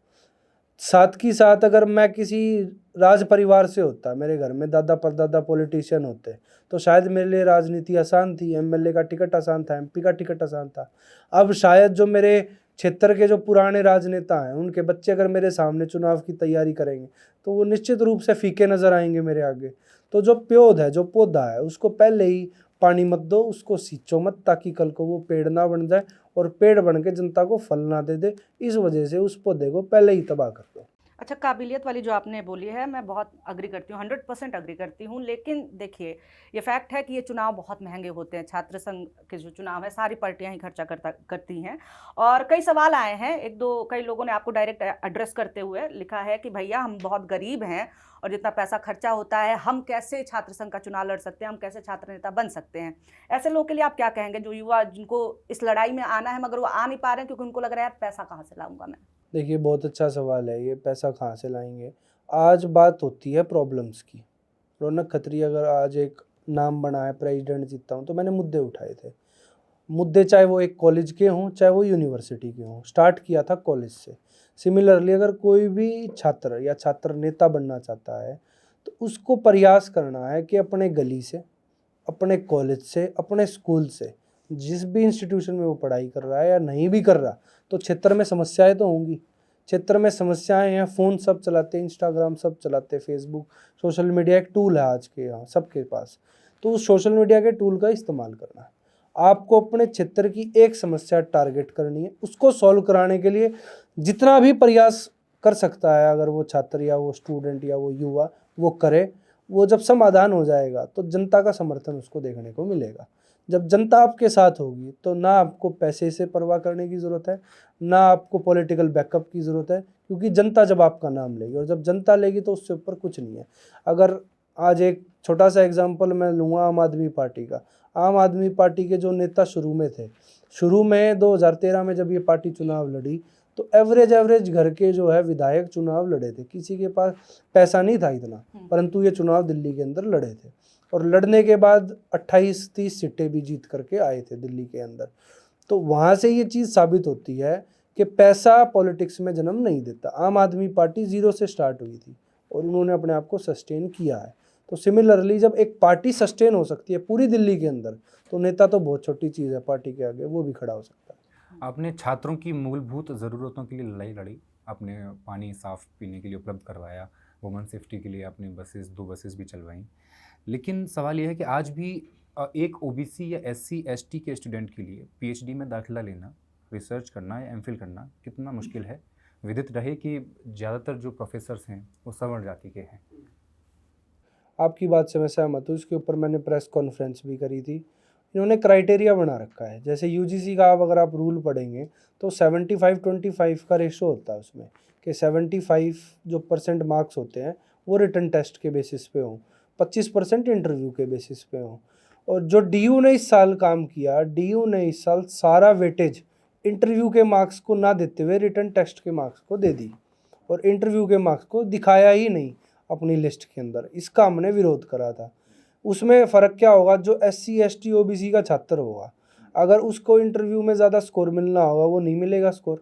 साथ ही साथ अगर मैं किसी राज परिवार से होता, मेरे घर में दादा परदादा पॉलिटिशियन होते, तो शायद मेरे लिए राजनीति आसान थी, MLA का टिकट आसान था, MP का टिकट आसान था। अब शायद जो मेरे क्षेत्र के जो पुराने राजनेता हैं उनके बच्चे अगर मेरे सामने चुनाव की तैयारी करेंगे तो वो निश्चित रूप से फीके नज़र आएंगे मेरे आगे। तो जो पौध है, जो पौधा है, उसको पहले ही पानी मत दो, उसको सींचो मत, ताकि कल को वो पेड़ ना बन जाए और पेड़ बन के जनता को फल ना दे दे। इस वजह से उस पौधे को पहले ही तबाह कर दो। अच्छा, काबिलियत वाली जो आपने बोली है मैं बहुत अग्री करती हूँ, 100% अग्री करती हूँ। लेकिन देखिए, ये फैक्ट है कि ये चुनाव बहुत महंगे होते हैं। छात्र संघ के जो चुनाव है सारी पार्टियां ही खर्चा करती हैं। और कई सवाल आए हैं, कई लोगों ने आपको डायरेक्ट एड्रेस करते हुए लिखा है कि भैया हम बहुत गरीब हैं और जितना पैसा खर्चा होता है हम कैसे छात्र संघ का चुनाव लड़ सकते हैं, हम कैसे छात्र नेता बन सकते हैं। ऐसे लोगों के लिए आप क्या कहेंगे जो युवा, जिनको इस लड़ाई में आना है मगर वो आ नहीं पा रहे हैं क्योंकि उनको लग रहा है यार पैसा कहाँ से लाऊंगा मैं? देखिए, बहुत अच्छा सवाल है ये, पैसा कहाँ से लाएंगे। आज बात होती है प्रॉब्लम्स की। रौनक खत्री अगर आज एक नाम बना है, प्रेसिडेंट जीता हूँ, तो मैंने मुद्दे उठाए थे। मुद्दे चाहे वो एक कॉलेज के हों चाहे वो यूनिवर्सिटी के हों, स्टार्ट किया था कॉलेज से। सिमिलरली अगर कोई भी छात्र या छात्र नेता बनना चाहता है तो उसको प्रयास करना है कि अपने गली से, अपने कॉलेज से, अपने स्कूल से, जिस भी इंस्टीट्यूशन में वो पढ़ाई कर रहा है या नहीं भी कर रहा, तो क्षेत्र में समस्याएं तो होंगी। क्षेत्र में समस्याएं हैं, फ़ोन सब चलाते हैं, इंस्टाग्राम सब चलाते हैं, फेसबुक, सोशल मीडिया एक टूल है आज के यहाँ सबके पास। तो उस सोशल मीडिया के टूल का इस्तेमाल करना है। आपको अपने क्षेत्र की एक समस्या टारगेट करनी है, उसको सॉल्व कराने के लिए जितना भी प्रयास कर सकता है अगर वो छात्र या वो स्टूडेंट या वो युवा वो करे, वो जब समाधान हो जाएगा तो जनता का समर्थन उसको देखने को मिलेगा। जब जनता आपके साथ होगी तो ना आपको पैसे से परवाह करने की ज़रूरत है, ना आपको पॉलिटिकल बैकअप की ज़रूरत है, क्योंकि जनता जब आपका नाम लेगी और जब जनता लेगी तो उससे ऊपर कुछ नहीं है। अगर आज एक छोटा सा एग्जांपल मैं लूँगा आम आदमी पार्टी का। आम आदमी पार्टी के जो नेता शुरू में थे, शुरू में 2013 में जब ये पार्टी चुनाव लड़ी तो एवरेज घर के जो है विधायक चुनाव लड़े थे। किसी के पास पैसा नहीं था इतना, परंतु ये चुनाव दिल्ली के अंदर लड़े थे और लड़ने के बाद 28-30 सीटें भी जीत करके आए थे दिल्ली के अंदर। तो वहाँ से ये चीज़ साबित होती है कि पैसा पॉलिटिक्स में जन्म नहीं देता। आम आदमी पार्टी ज़ीरो से स्टार्ट हुई थी और उन्होंने अपने आप को सस्टेन किया है। तो सिमिलरली जब एक पार्टी सस्टेन हो सकती है पूरी दिल्ली के अंदर, तो नेता तो बहुत छोटी चीज़ है पार्टी के आगे, वो भी खड़ा हो सकता है। आपने छात्रों की मूलभूत ज़रूरतों के लिए लड़ाई लड़ी, आपने पानी साफ़ पीने के लिए उपलब्ध करवाया, वुमेन सेफ्टी के लिए आपने बसेस 2 बसेस भी चलवाईं। लेकिन सवाल ये है कि आज भी एक ओबीसी या एससी एसटी के स्टूडेंट के लिए पीएचडी में दाखिला लेना, रिसर्च करना या एमफिल करना कितना मुश्किल है। विदित रहे कि ज़्यादातर जो प्रोफेसर्स हैं वो सवर्ण जाति के हैं। आपकी बात से मैं सहमत हूँ। इसके ऊपर मैंने प्रेस कॉन्फ्रेंस भी करी थी। इन्होंने क्राइटेरिया बना रखा है, जैसे यूजीसी का अगर आप रूल पढ़ेंगे तो 75-25 का रेशो होता है उसमें, कि 75 जो % मार्क्स होते हैं वो रिटन टेस्ट के बेसिस पे हों, 25% इंटरव्यू के बेसिस पे हों। और जो डीयू ने इस साल काम किया, डीयू ने इस साल सारा वेटेज इंटरव्यू के मार्क्स को ना देते हुए रिटन टेस्ट के मार्क्स को दे दी और इंटरव्यू के मार्क्स को दिखाया ही नहीं अपनी लिस्ट के अंदर। इसका हमने विरोध करा था। उसमें फ़र्क क्या होगा, जो SC ST OBC का छात्र होगा, अगर उसको इंटरव्यू में ज़्यादा स्कोर मिलना होगा वो नहीं मिलेगा स्कोर,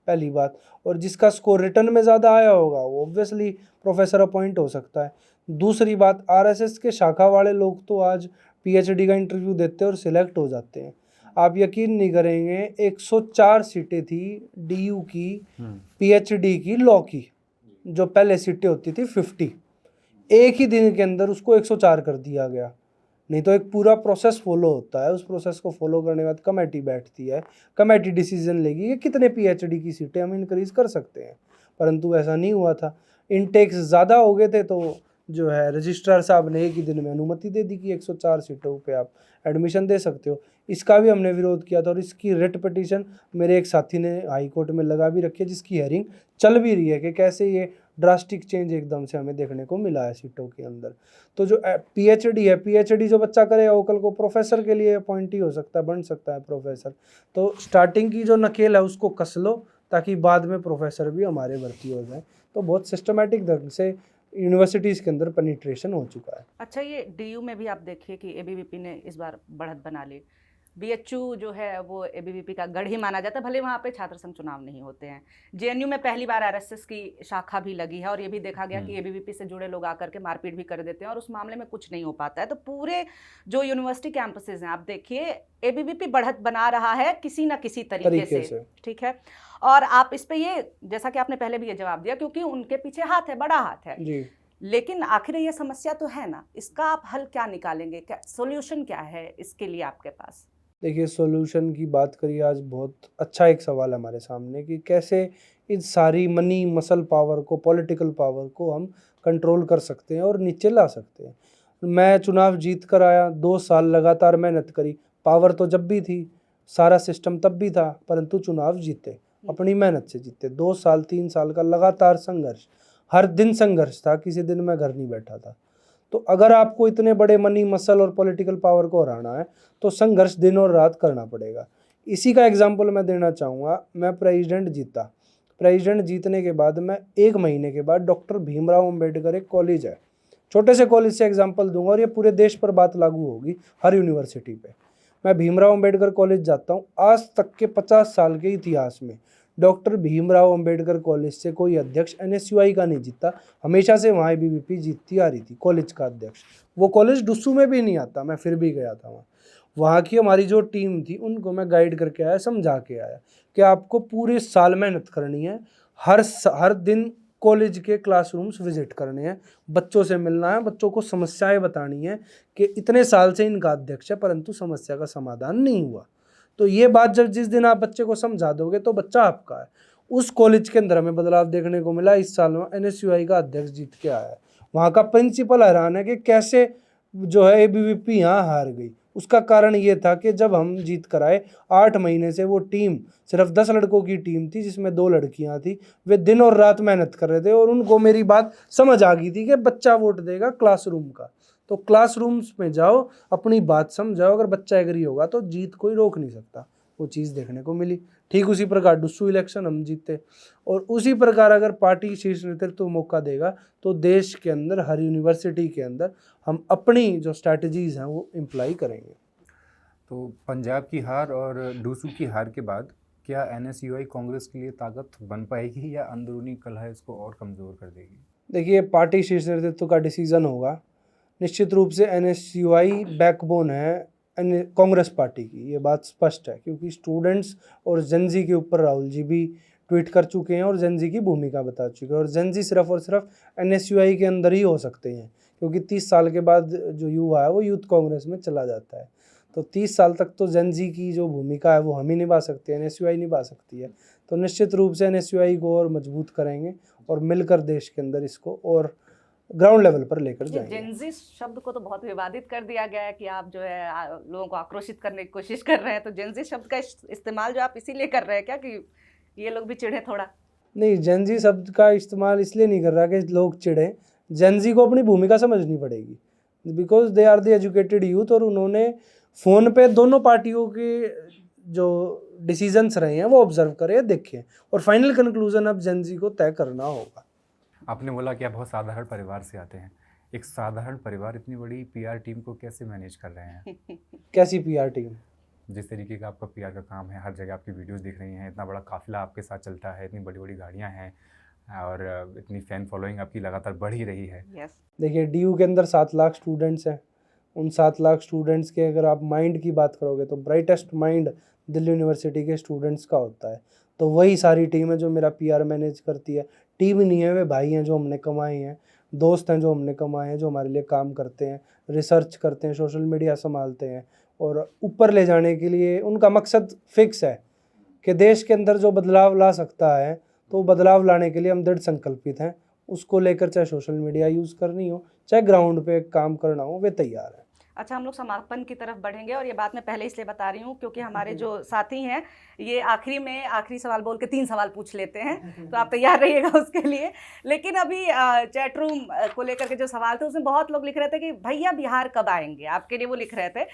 पहली बात। और जिसका स्कोर रिटर्न में ज़्यादा आया होगा वो ऑब्वियसली प्रोफेसर अपॉइंट हो सकता है। दूसरी बात, RSS के शाखा वाले लोग तो आज PhD का इंटरव्यू देते हैं और सिलेक्ट हो जाते हैं। आप यकीन नहीं करेंगे, 104 सीटें थी DU की, PhD की, लॉ की, जो पहले सीटें होती थी 50, एक ही दिन के अंदर उसको 104 कर दिया गया। नहीं तो एक पूरा प्रोसेस फॉलो होता है, उस प्रोसेस को फॉलो करने के बाद कमेटी बैठती है, कमेटी डिसीजन लेगी कि कितने PhD की सीटें हम इंक्रीज़ कर सकते हैं, परंतु ऐसा नहीं हुआ था। इनटेक्स ज़्यादा हो गए थे तो जो है रजिस्ट्रार साहब ने एक ही दिन में अनुमति दे दी कि 104 सीटों पे आप एडमिशन दे सकते हो। इसका भी हमने विरोध किया था और इसकी रिट पिटीशन मेरे एक साथी ने हाई कोर्ट में लगा भी रखी है, जिसकी हेयरिंग चल भी रही है कि कैसे ये ड्रास्टिक चेंज एकदम से हमें देखने को मिला है सीटों के अंदर। तो जो PhD है, PhD जो बच्चा करेगा वो कल को प्रोफेसर के लिए अपॉइंट ही हो सकता है, बन सकता है प्रोफेसर। तो स्टार्टिंग की जो नकेल है उसको कस लो ताकि बाद में प्रोफेसर भी हमारे भर्ती हो जाए। तो बहुत सिस्टमेटिक ढंग से यूनिवर्सिटीज़ के अंदर पेनिट्रेशन हो चुका है। अच्छा, ये DU में भी आप देखिए कि ABVP ने इस बार बढ़त बना ली। BHU जो है वो ABVP का गढ़ ही माना जाता है, भले वहाँ पे छात्र संघ चुनाव नहीं होते हैं। JNU में पहली बार RSS की शाखा भी लगी है और ये भी देखा गया कि ABVP से जुड़े लोग आकर के मारपीट भी कर देते हैं और उस मामले में कुछ नहीं हो पाता है। तो पूरे जो यूनिवर्सिटी कैंपसेज हैं आप देखिए, ABVP बढ़त बना रहा है किसी ना किसी तरीके से, ठीक है। और आप इस पे ये, जैसा कि आपने पहले भी ये जवाब दिया, क्योंकि उनके पीछे हाथ है, बड़ा हाथ है जी। लेकिन आखिर ये समस्या तो है ना, इसका आप हल क्या निकालेंगे, क्या सोल्यूशन क्या है इसके लिए आपके पास? देखिए, सॉल्यूशन की बात करिए, आज बहुत अच्छा एक सवाल है हमारे सामने कि कैसे इन सारी मनी मसल पावर को, पॉलिटिकल पावर को हम कंट्रोल कर सकते हैं और नीचे ला सकते हैं। मैं चुनाव जीत कर आया, 2 साल लगातार मेहनत करी, पावर तो जब भी थी, सारा सिस्टम तब भी था, परंतु चुनाव जीते, अपनी मेहनत से जीते। 2 साल 3 साल का लगातार संघर्ष, हर दिन संघर्ष था, किसी दिन मैं घर नहीं बैठा था। तो अगर आपको इतने बड़े मनी मसल और पॉलिटिकल पावर को हराना है तो संघर्ष दिन और रात करना पड़ेगा। इसी का एग्जांपल मैं देना चाहूँगा। मैं प्रेसिडेंट जीता, प्रेसिडेंट जीतने के बाद मैं 1 महीने के बाद डॉक्टर भीमराव अंबेडकर एक कॉलेज है, छोटे से कॉलेज से एग्जांपल दूंगा और ये पूरे देश पर बात लागू होगी, हर यूनिवर्सिटी पे। मैं भीमराव अंबेडकर कॉलेज जाता हूँ, आज तक के 50 साल के इतिहास में डॉक्टर भीमराव अंबेडकर कॉलेज से कोई अध्यक्ष NSUI का नहीं जीता, हमेशा से वहाँ ABVP जीतती आ रही थी कॉलेज का अध्यक्ष। वो कॉलेज डुस्सू में भी नहीं आता, मैं फिर भी गया था वहाँ। वहाँ की हमारी जो टीम थी उनको मैं गाइड करके आया, समझा के आया कि आपको पूरे साल मेहनत करनी है, हर दिन कॉलेज के क्लासरूम्स विजिट करने हैं, बच्चों से मिलना है, बच्चों को समस्याएं बतानी है कि इतने साल से इनका अध्यक्ष है परंतु समस्या का समाधान नहीं हुआ। तो ये बात जब जिस दिन आप बच्चे को समझा दोगे तो बच्चा आपका है। उस कॉलेज के अंदर हमें बदलाव देखने को मिला। इस साल में NSUI का अध्यक्ष जीत के आया है वहाँ का प्रिंसिपल हैरान है कि कैसे जो है एबीवीपी यहाँ हार गई। उसका कारण ये था कि जब हम जीत कर आए 8 महीने से वो टीम सिर्फ 10 लड़कों की टीम थी जिसमें 2 लड़कियां थी। वे दिन और रात मेहनत कर रहे थे और उनको मेरी बात समझ आ गई थी कि बच्चा वोट देगा क्लासरूम का। तो क्लासरूम्स में जाओ, अपनी बात समझाओ, अगर बच्चा एग्री होगा तो जीत कोई रोक नहीं सकता। वो चीज़ देखने को मिली। ठीक उसी प्रकार डुस्सू इलेक्शन हम जीते और उसी प्रकार अगर पार्टी शीर्ष नेतृत्व मौका देगा तो देश के अंदर हर यूनिवर्सिटी के अंदर हम अपनी जो स्ट्रैटेजीज़ हैं वो इम्प्लाई करेंगे। तो पंजाब की हार और डूसू की हार के बाद क्या एनएसयूआई कांग्रेस के लिए ताकत बन पाएगी या अंदरूनी कलह इसको और कमज़ोर कर देगी? देखिए, पार्टी शीर्ष नेतृत्व का डिसीजन होगा। निश्चित रूप से एनएसयूआई बैकबोन है कांग्रेस पार्टी की, ये बात स्पष्ट है, क्योंकि स्टूडेंट्स और जेनजी के ऊपर राहुल जी भी ट्वीट कर चुके हैं और जेनजी की भूमिका बता चुके हैं। और जेनजी सिर्फ और सिर्फ एनएसयूआई के अंदर ही हो सकते हैं, क्योंकि 30 साल के बाद जो युवा है वो यूथ कांग्रेस में चला जाता है। तो 30 साल तक तो जेनजी की जो भूमिका है वो हम ही निभा सकते हैं, एनएसयूआई निभा सकती है। तो निश्चित रूप से एनएसयूआई को और मजबूत करेंगे और मिलकर देश के अंदर इसको और ग्राउंड लेवल पर लेकर जाएंगे। जेनजी शब्द को तो बहुत विवादित कर दिया गया है कि आप जो है लोगों को आक्रोशित करने की कोशिश कर रहे हैं। तो जेनजी शब्द का इस्तेमाल जो आप इसीलिए कर रहे हैं क्या कि ये लोग भी चिढ़े थोड़ा? नहीं, जेनजी शब्द का इस्तेमाल इसलिए नहीं कर रहा कि लोग चिढ़े। जेनजी को अपनी भूमिका समझनी पड़ेगी, because they are the educated youth और उन्होंने फ़ोन पे दोनों पार्टियों के जो डिसीजंस रहे हैं वो ऑब्जर्व करें, देखें और फाइनल कंक्लूजन अब जेनजी को तय करना होगा। आपने बोला कि आप बहुत साधारण परिवार से आते हैं। एक साधारण परिवार इतनी बड़ी पीआर टीम को कैसे मैनेज कर रहे हैं? कैसी पीआर टीम? जिस तरीके का आपका पीआर का काम है, हर जगह आपकी वीडियोस दिख रही हैं, इतना बड़ा काफिला आपके साथ चलता है, इतनी बड़ी बड़ी गाड़ियां हैं और इतनी फैन फॉलोइंग आपकी लगातार बढ़ ही रही है। यस, देखिए, डीयू के अंदर 7 लाख स्टूडेंट्स हैं। उन 7 लाख स्टूडेंट्स के अगर आप माइंड की बात करोगे तो ब्राइटेस्ट माइंड दिल्ली यूनिवर्सिटी के स्टूडेंट्स का होता है। तो वही सारी टीम है जो मेरा पीआर मैनेज करती है। टीम नहीं है, वे भाई हैं जो हमने कमाए हैं, दोस्त हैं जो हमने कमाए हैं, जो हमारे लिए काम करते हैं, रिसर्च करते हैं, सोशल मीडिया संभालते हैं और ऊपर ले जाने के लिए उनका मकसद फिक्स है कि देश के अंदर जो बदलाव ला सकता है तो बदलाव लाने के लिए हम दृढ़ संकल्पित हैं। उसको लेकर चाहे सोशल मीडिया यूज़ करनी हो, चाहे ग्राउंड पे काम करना हो, वे तैयार हैं। अच्छा, हम लोग समापन की तरफ बढ़ेंगे और ये बात मैं पहले इसलिए बता रही हूँ क्योंकि हमारे जो साथी हैं ये आखिरी सवाल बोल के 3 सवाल पूछ लेते हैं, तो आप तैयार रहिएगा उसके लिए। लेकिन अभी चैट रूम को लेकर के जो सवाल थे उसमें बहुत लोग लिख रहे थे कि भैया बिहार कब आएंगे, आपके लिए वो लिख रहे थे।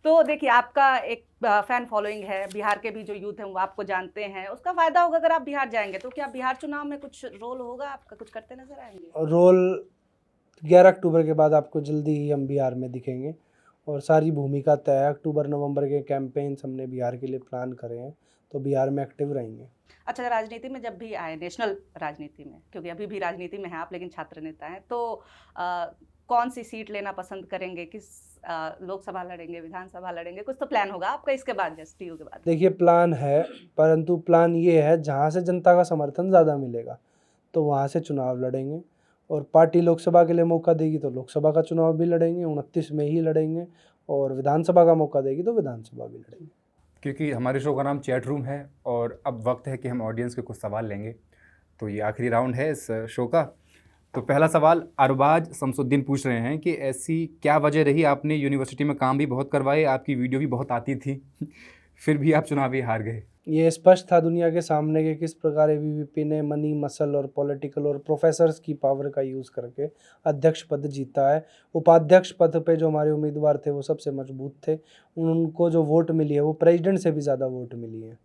तो देखिए, आपका एक फैन फॉलोइंग है, बिहार के भी जो यूथ हैं वो आपको जानते हैं, उसका फ़ायदा होगा अगर आप बिहार जाएंगे। तो क्या बिहार चुनाव में कुछ रोल होगा आपका, कुछ करते नजर आएंगे? रोल 11 अक्टूबर के बाद आपको जल्दी ही हम बिहार में दिखेंगे और सारी भूमिका तय है। अक्टूबर नवंबर के कैंपेन्स हमने बिहार के लिए प्लान करे हैं, तो बिहार में एक्टिव रहेंगे। अच्छा, राजनीति में जब भी आए, नेशनल राजनीति में, क्योंकि अभी भी राजनीति में हैं आप लेकिन छात्र नेता हैं, तो कौन सी सीट लेना पसंद करेंगे? किस लोकसभा लड़ेंगे, विधानसभा लड़ेंगे? कुछ तो प्लान होगा आपका इसके बाद, जस्ट टीयू के बाद। देखिए, प्लान है, परंतु प्लान ये है जहाँ से जनता का समर्थन ज़्यादा मिलेगा तो वहाँ से चुनाव लड़ेंगे और पार्टी लोकसभा के लिए मौका देगी तो लोकसभा का चुनाव भी लड़ेंगे, 29 में ही लड़ेंगे, और विधानसभा का मौका देगी तो विधानसभा भी लड़ेंगे। क्योंकि हमारे शो का नाम चैट रूम है और अब वक्त है कि हम ऑडियंस के कुछ सवाल लेंगे। तो ये आखिरी राउंड है इस शो का। तो पहला सवाल अरबाज शमसुद्दीन पूछ रहे हैं कि ऐसी क्या वजह रही, आपने यूनिवर्सिटी में काम भी बहुत करवाए, आपकी वीडियो भी बहुत आती थी फिर भी आप चुनाव ही हार गए? ये स्पष्ट था दुनिया के सामने कि किस प्रकार एबीवीपी ने मनी, मसल और पॉलिटिकल और प्रोफेसर्स की पावर का यूज़ करके अध्यक्ष पद जीता है। उपाध्यक्ष पद पे जो हमारे उम्मीदवार थे वो सबसे मजबूत थे, उनको जो वोट मिली है वो प्रेसिडेंट से भी ज़्यादा वोट मिली है।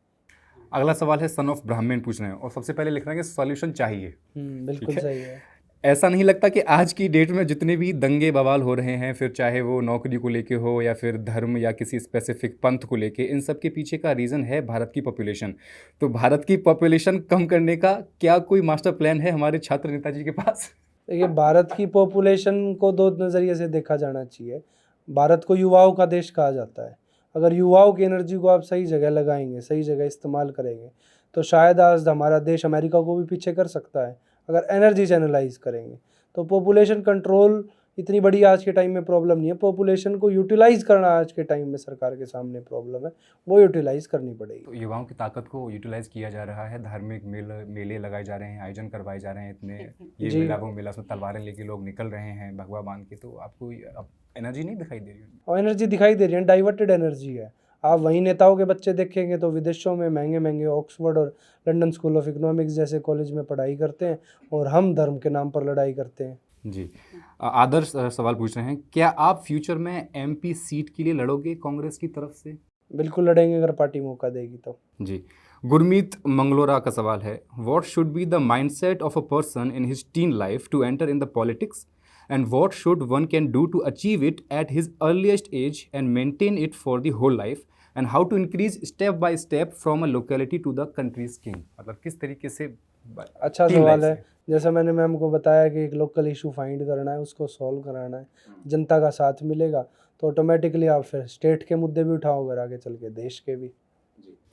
अगला सवाल है सन ऑफ ब्राह्मण पूछ रहे हैं और सबसे पहले लिख रहे हैं कि सॉल्यूशन चाहिए। बिल्कुल सही है। ऐसा नहीं लगता कि आज की डेट में जितने भी दंगे बवाल हो रहे हैं, फिर चाहे वो नौकरी को लेके हो या फिर धर्म या किसी स्पेसिफिक पंथ को लेके, इन सब के पीछे का रीज़न है भारत की पॉपुलेशन। तो भारत की पॉपुलेशन कम करने का क्या कोई मास्टर प्लान है हमारे छात्र नेताजी के पास? देखिए, भारत की पॉपुलेशन को 2 नज़रिए से देखा जाना चाहिए। भारत को युवाओं का देश कहा जाता है। अगर युवाओं की एनर्जी को आप सही जगह लगाएंगे, सही जगह इस्तेमाल करेंगे, तो शायद आज हमारा देश अमेरिका को भी पीछे कर सकता है। अगर एनर्जी चैनलाइज करेंगे तो पॉपुलेशन कंट्रोल इतनी बड़ी आज के टाइम में प्रॉब्लम नहीं है। पॉपुलेशन को यूटिलाइज करना आज के टाइम में सरकार के सामने प्रॉब्लम है, वो यूटिलाइज करनी पड़ेगी। तो युवाओं की ताकत को यूटिलाइज किया जा रहा है, धार्मिक मेले लगाए जा रहे हैं, आयोजन करवाए जा रहे हैं, इतने ये जी। मेला वो मेला, उसमें तलवारें लेके लोग निकल रहे हैं भगवा बांध के, तो आपको अब एनर्जी नहीं दिखाई दे रही है? और एनर्जी दिखाई दे रही है, डाइवर्टेड एनर्जी है। आप वहीं नेताओं के बच्चे देखेंगे तो विदेशों में महंगे महंगे ऑक्सफोर्ड और लंदन स्कूल ऑफ इकोनॉमिक्स जैसे कॉलेज में पढ़ाई करते हैं, और हम धर्म के नाम पर लड़ाई करते हैं। जी। आदर्श सवाल पूछ रहे हैं, क्या आप फ्यूचर में एमपी सीट के लिए लड़ोगे कांग्रेस की तरफ से? बिल्कुल लड़ेंगे अगर पार्टी मौका देगी तो। जी। गुरमीत मंगलोरा का सवाल है, what should be the mindset of a person in his teen life to enter in the politics, and what should one can do to achieve it at his earliest age and maintain it for the whole life, and how to increase step by step from a locality to the country's king? मतलब किस तरीके से अच्छा teen सवाल life है। से? जैसा मैंने मैम को बताया कि एक लोकल इशू फाइंड करना है, उसको सॉल्व कराना है, जनता का साथ मिलेगा तो ऑटोमेटिकली आप फिर स्टेट के मुद्दे भी उठाओगे, आगे चल के देश के भी।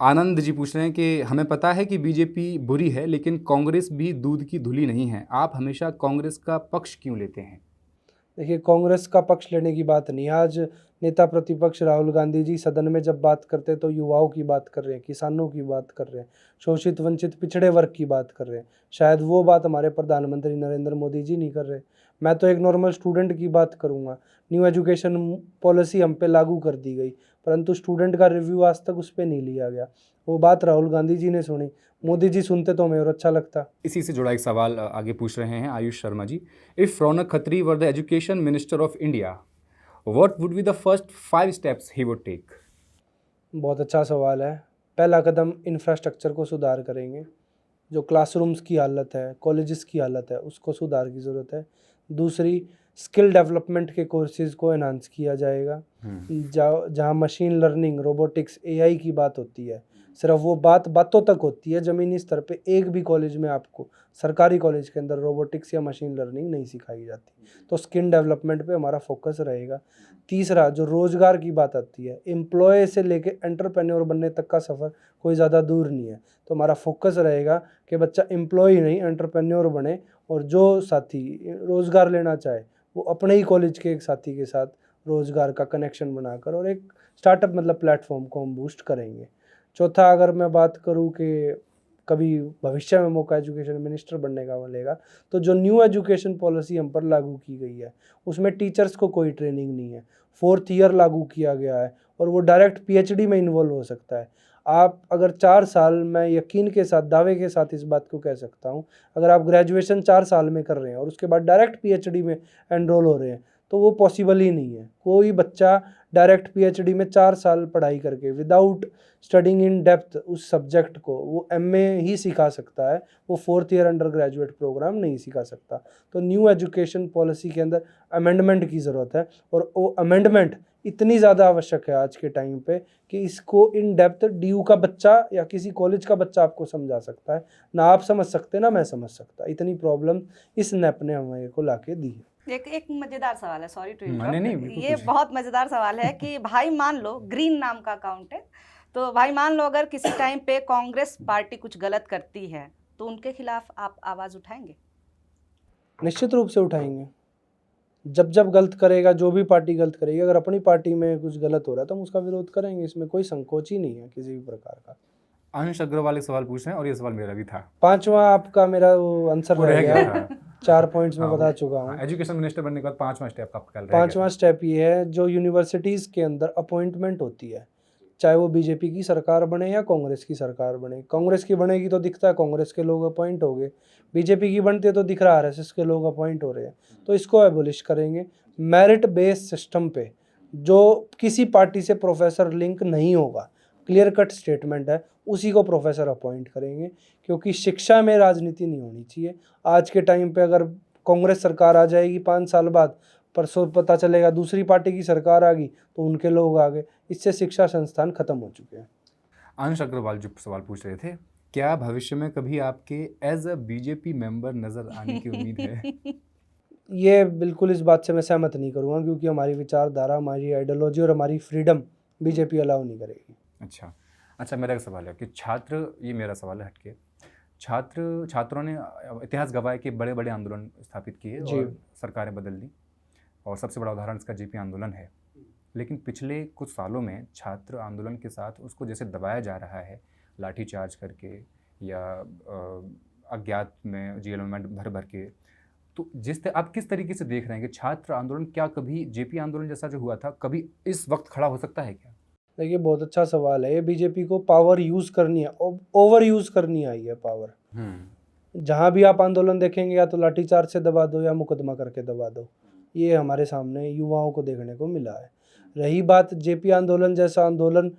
आनंद जी पूछ रहे हैं कि हमें पता है कि बीजेपी बुरी है, लेकिन कांग्रेस भी दूध की धुली नहीं है, आप हमेशा कांग्रेस का पक्ष क्यों लेते हैं? देखिए, कांग्रेस का पक्ष लेने की बात नहीं है। आज नेता प्रतिपक्ष राहुल गांधी जी सदन में जब बात करते हैं तो युवाओं की बात कर रहे हैं, किसानों की बात कर रहे हैं, शोषित वंचित पिछड़े वर्ग की बात कर रहे हैं। शायद वो बात हमारे प्रधानमंत्री नरेंद्र मोदी जी नहीं कर रहे। मैं तो एक नॉर्मल स्टूडेंट की बात करूँगा। न्यू एजुकेशन पॉलिसी हम पे लागू कर दी गई, परंतु स्टूडेंट का रिव्यू आज तक उस पर नहीं लिया गया। वो बात राहुल गांधी जी ने सुनी, मोदी जी सुनते तो हमें और अच्छा लगता। इसी से जुड़ा एक सवाल आगे पूछ रहे हैं Ayush Sharma ji, if Raunak Khatri were the education minister of India, what would be the first 5 steps he would take? बहुत अच्छा सवाल है। पहला कदम इंफ्रास्ट्रक्चर को सुधार करेंगे। जो क्लासरूम्स की हालत है, कॉलेजेस की हालत है, उसको सुधार की ज़रूरत है। दूसरी, स्किल डेवलपमेंट के कोर्सेज़ को एनहांस किया जाएगा। जहाँ मशीन लर्निंग, रोबोटिक्स, एआई की बात होती है, सिर्फ वो बातों तक होती है, ज़मीनी स्तर पे एक भी कॉलेज में आपको सरकारी कॉलेज के अंदर रोबोटिक्स या मशीन लर्निंग नहीं सिखाई जाती। तो स्किल डेवलपमेंट पे हमारा फोकस रहेगा। तीसरा, जो रोज़गार की बात आती है, एम्प्लॉय से लेके एंटरप्रेन्योर बनने तक का सफ़र कोई ज़्यादा दूर नहीं है। तो हमारा फोकस रहेगा कि बच्चा एम्प्लॉय नहीं एंटरप्रेन्योर बने, और जो साथी रोज़गार लेना चाहे वो अपने ही कॉलेज के एक साथी के साथ रोज़गार का कनेक्शन बनाकर और एक स्टार्टअप मतलब प्लेटफॉर्म को हम बूस्ट करेंगे। चौथा, अगर मैं बात करूँ कि कभी भविष्य में मौका एजुकेशन मिनिस्टर बनने का मिलेगा, तो जो न्यू एजुकेशन पॉलिसी हम पर लागू की गई है उसमें टीचर्स को कोई ट्रेनिंग नहीं है। 4th ईयर लागू किया गया है और वो डायरेक्ट पीएचडी में इन्वॉल्व हो सकता है। आप अगर 4 साल, मैं यकीन के साथ, दावे के साथ इस बात को कह सकता हूँ, अगर आप ग्रेजुएशन 4 साल में कर रहे हैं और उसके बाद डायरेक्ट पीएचडी में एनरोल हो रहे हैं तो वो पॉसिबल ही नहीं है। कोई बच्चा डायरेक्ट पीएचडी में 4 साल पढ़ाई करके विदाउट स्टडिंग इन डेप्थ उस सब्जेक्ट को वो एमए ही सिखा सकता है, वो 4th year under graduate programme नहीं सिखा सकता। तो न्यू एजुकेशन पॉलिसी के अंदर अमेंडमेंट की ज़रूरत है, और वो अमेंडमेंट इतनी ज़्यादा आवश्यक है आज के टाइम पे कि इसको इन डेप्थ डीयू का बच्चा या किसी कॉलेज का बच्चा आपको समझा सकता है। ना आप समझ सकते ना मैं समझ सकता। इतनी प्रॉब्लम इस नेप ने हमें को ला के दी है। एक मजेदार सवाल है, सॉरी टू नहीं, इंटरप्ट, बिल्कुल ये बहुत मजेदार सवाल है कि भाई मान लो ग्रीन नाम का अकाउंट है, तो भाई मान लो अगर किसी टाइम पे कांग्रेस पार्टी कुछ गलत करती है तो उनके खिलाफ आप आवाज उठाएंगे? निश्चित रूप से उठाएंगे। जब जब गलत करेगा, जो भी पार्टी गलत करेगी, अगर अपनी पार्टी में कुछ गलत हो रहा है तो हम उसका विरोध करेंगे। इसमें कोई संकोच ही नहीं है किसी भी प्रकार का। अंश अग्रवाल एक सवाल पूछ रहे हैं और ये सवाल मेरा भी था। 5वां आपका मेरा वो आंसर वो रह गया था। 4 पॉइंट्स में बता चुका हूँ। एजुकेशन मिनिस्टर बनने के बाद 5वां स्टेप आपका रह गया था। 5वां स्टेप ये है, जो यूनिवर्सिटीज़ के अंदर अपॉइंटमेंट होती है, चाहे वो बीजेपी की सरकार बने या कांग्रेस की सरकार बने। कांग्रेस की बनेगी तो दिखता है कांग्रेस के लोग अपॉइंट हो गए, बीजेपी की बनती है तो दिख रहा है आरएसएस के लोग अपॉइंट हो रहे हैं। तो इसको एबोलिश करेंगे। मेरिट बेस्ड सिस्टम पे जो किसी पार्टी से प्रोफेसर लिंक नहीं होगा, क्लियर कट स्टेटमेंट है, उसी को प्रोफेसर अपॉइंट करेंगे, क्योंकि शिक्षा में राजनीति नहीं होनी चाहिए। आज के टाइम पे अगर कांग्रेस सरकार आ जाएगी 5 साल बाद, परसों पता चलेगा दूसरी पार्टी की सरकार आ गई तो उनके लोग आ गए, इससे शिक्षा संस्थान खत्म हो चुके हैं। अंश अग्रवाल जो सवाल पूछ रहे थे, क्या भविष्य में कभी आपके एज अ बीजेपी मेंबर नजर आने की उम्मीद है? ये बिल्कुल इस बात से मैं सहमत नहीं करूँगा, क्योंकि हमारी विचारधारा, हमारी आइडियोलॉजी और हमारी फ्रीडम बीजेपी अलाउ नहीं करेगी। अच्छा मेरा एक सवाल है कि छात्र, ये मेरा सवाल है हटके, छात्रों ने इतिहास गवाह के बड़े बड़े आंदोलन स्थापित किए और सरकारें बदल दी, और सबसे बड़ा उदाहरण इसका जेपी आंदोलन है। लेकिन पिछले कुछ सालों में छात्र आंदोलन के साथ उसको जैसे दबाया जा रहा है, लाठीचार्ज करके या अज्ञात में जेल में भर भर के, तो आप किस तरीके से देख रहे हैं कि छात्र आंदोलन क्या कभी जेपी आंदोलन जैसा जो हुआ था कभी इस वक्त खड़ा हो सकता है क्या? देखिए, बहुत अच्छा सवाल है। ये बीजेपी को पावर यूज़ करनी है, ओवर यूज़ करनी आई है पावर। जहाँ भी आप आंदोलन देखेंगे या तो लाठीचार्ज से दबा दो या मुकदमा करके दबा दो। ये हमारे सामने युवाओं को देखने को मिला है। रही बात जेपी आंदोलन जैसा आंदोलन,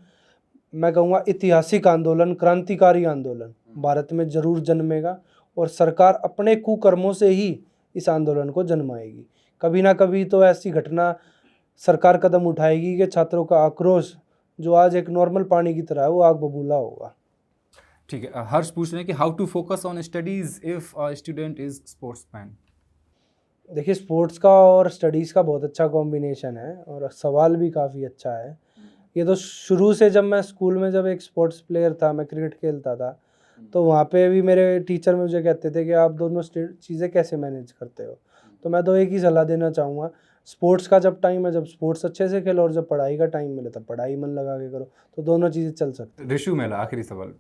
मैं कहूँगा ऐतिहासिक आंदोलन, क्रांतिकारी आंदोलन भारत में ज़रूर जन्मेगा और सरकार अपने कुकर्मों से ही इस आंदोलन को जन्माएगी। कभी ना कभी तो ऐसी घटना सरकार कदम उठाएगी कि छात्रों का आक्रोश जो आज एक नॉर्मल पानी की तरह है वो आग बबूला होगा। ठीक है, हर्ष पूछ रहे हैं कि how to focus on studies if a student is sportsman. देखिए, स्पोर्ट्स का और स्टडीज़ का बहुत अच्छा कॉम्बिनेशन है और सवाल भी काफ़ी अच्छा है। ये तो शुरू से, जब मैं स्कूल में जब एक स्पोर्ट्स प्लेयर था, मैं क्रिकेट खेलता था, तो वहाँ पे भी मेरे टीचर मुझे कहते थे कि आप दोनों चीज़ें कैसे मैनेज करते हो। तो मैं तो एक ही सलाह देना चाहूँगा, स्पोर्ट्स का जब टाइम है, जब स्पोर्ट्स अच्छे से खेलो, और जब पढ़ाई का टाइम मिले तब पढ़ाई मन लगा के करो, तो दोनों चीज़ें चल सकती हैं। ऋषु मेला, आखिरी सवाल,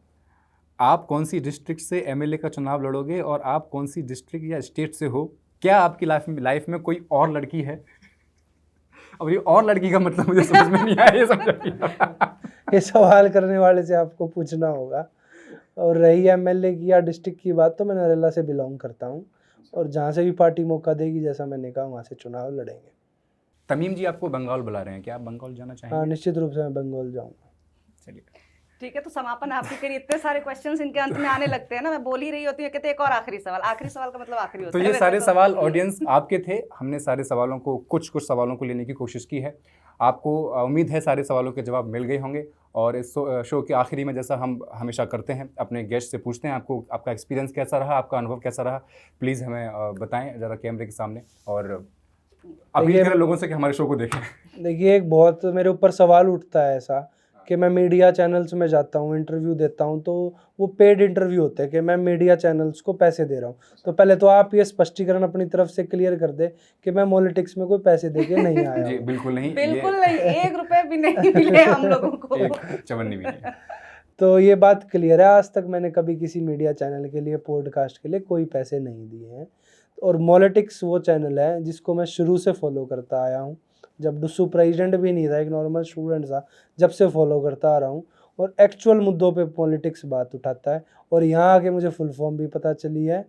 आप कौन सी डिस्ट्रिक्ट से एमएलए का चुनाव लड़ोगे और आप कौन सी डिस्ट्रिक्ट या स्टेट से हो? क्या आपकी लाइफ में कोई और लड़की है? अब ये और लड़की का मतलब मुझे समझ में नहीं आया, ये समझ ये सवाल करने वाले से आपको पूछना होगा। और रही एमएलए की या डिस्ट्रिक्ट की बात, तो मैं नरेला से बिलोंग करता हूँ और जहाँ से भी पार्टी मौका देगी, जैसा मैंने कहा, वहाँ से चुनाव लड़ेंगे। तमीम जी आपको बंगाल बुला रहे हैं, क्या आप बंगाल जाना चाहेंगे? हाँ, निश्चित रूप से मैं बंगाल जाऊँगा। चलिए ठीक है, तो समापन आपके करिए। इतने सारे क्वेश्चंस इनके अंत में आने लगते हैं ना, मैं बोल ही रही होती हूँ, कहते एक और आखिरी सवाल। आखिरी सवाल का मतलब आखिरी होता तो है। ये वैसे सारे तो सवाल ऑडियंस आपके थे, हमने सारे सवालों को कुछ सवालों को लेने की कोशिश की है। आपको उम्मीद है सारे सवालों के जवाब मिल गए होंगे। और इस शो के आखिरी में, जैसा हम हमेशा करते हैं, अपने गेस्ट से पूछते हैं आपको आपका एक्सपीरियंस कैसा रहा, आपका अनुभव कैसा रहा। प्लीज़ हमें बताएं ज़रा कैमरे के सामने, और अपील करें लोगों से कि हमारे शो को देखें। देखिए, एक बहुत मेरे ऊपर सवाल उठता है ऐसा कि मैं मीडिया चैनल्स में जाता हूँ, इंटरव्यू देता हूँ, तो वो पेड इंटरव्यू होते हैं कि मैं मीडिया चैनल्स को पैसे दे रहा हूँ। तो पहले तो आप ये स्पष्टीकरण अपनी तरफ से क्लियर कर दे कि मैं पॉलिटिक्स में कोई पैसे दे के नहीं आया। जी बिल्कुल नहीं, बिल्कुल नहीं, 1 रुपए भी नहीं मिले हम लोगों को, एक चवन्नी भी नहीं। तो ये बात क्लियर है, आज तक मैंने कभी किसी मीडिया चैनल के लिए, पॉडकास्ट के लिए कोई पैसे नहीं दिए हैं। और मॉलिटिक्स वो चैनल है जिसको मैं शुरू से फॉलो करता आया हूँ, जब डुस्सू प्रेसिडेंट भी नहीं था, एक नॉर्मल स्टूडेंट था, जब से फॉलो करता आ रहा हूँ और एक्चुअल मुद्दों पे पॉलिटिक्स बात उठाता है। और यहाँ आके मुझे फुल फॉर्म भी पता चली है,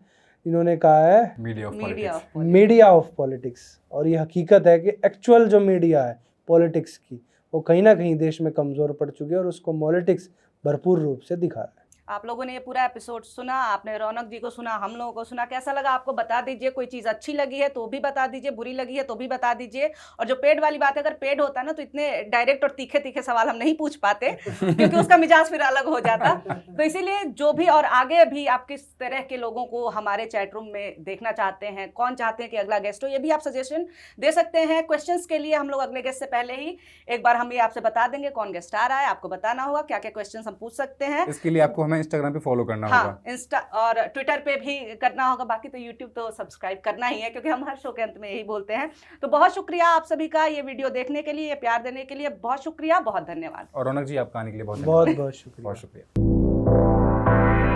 इन्होंने कहा है मीडिया ऑफ पॉलिटिक्स। और ये हकीकत है कि एक्चुअल जो मीडिया है पॉलिटिक्स की, वो कहीं ना कहीं देश में कमज़ोर पड़ चुकी है और उसको पॉलिटिक्स भरपूर रूप से दिखा रहा है। आप लोगों ने ये पूरा एपिसोड सुना, आपने रौनक जी को सुना, हम लोगों को सुना, कैसा लगा आपको बता दीजिए। कोई चीज़ अच्छी लगी है तो भी बता दीजिए, बुरी लगी है तो भी बता दीजिए। और जो पेड वाली बात है, अगर पेड होता ना तो इतने डायरेक्ट और तीखे तीखे सवाल हम नहीं पूछ पाते क्योंकि उसका मिजाज फिर अलग हो जाता। तो इसीलिए जो भी, और आगे भी आप किस तरह के लोगों को हमारे चैट रूम में देखना चाहते हैं, कौन चाहते हैं कि अगला गेस्ट हो, ये भी आप सजेशन दे सकते हैं। क्वेश्चंस के लिए हम लोग अगले गेस्ट से पहले ही एक बार हम ये आपसे बता देंगे कौन गेस्ट आ रहा है। आपको बताना होगा क्या क्या क्वेश्चन हम पूछ सकते हैं। इसके लिए आपको हमें इंस्टाग्राम पे फॉलो करना होगा, इंस्टा और ट्विटर पे भी करना होगा। बाकी तो यूट्यूब तो सब्सक्राइब करना ही है, क्योंकि हम हर शो के अंत में यही बोलते हैं। तो बहुत शुक्रिया आप सभी का ये वीडियो देखने के लिए, ये प्यार देने के लिए बहुत शुक्रिया, बहुत धन्यवाद। और रौनक जी आपका आने के लिए बहुत बहुत शुक्रिया। बहुत शुक्रिया।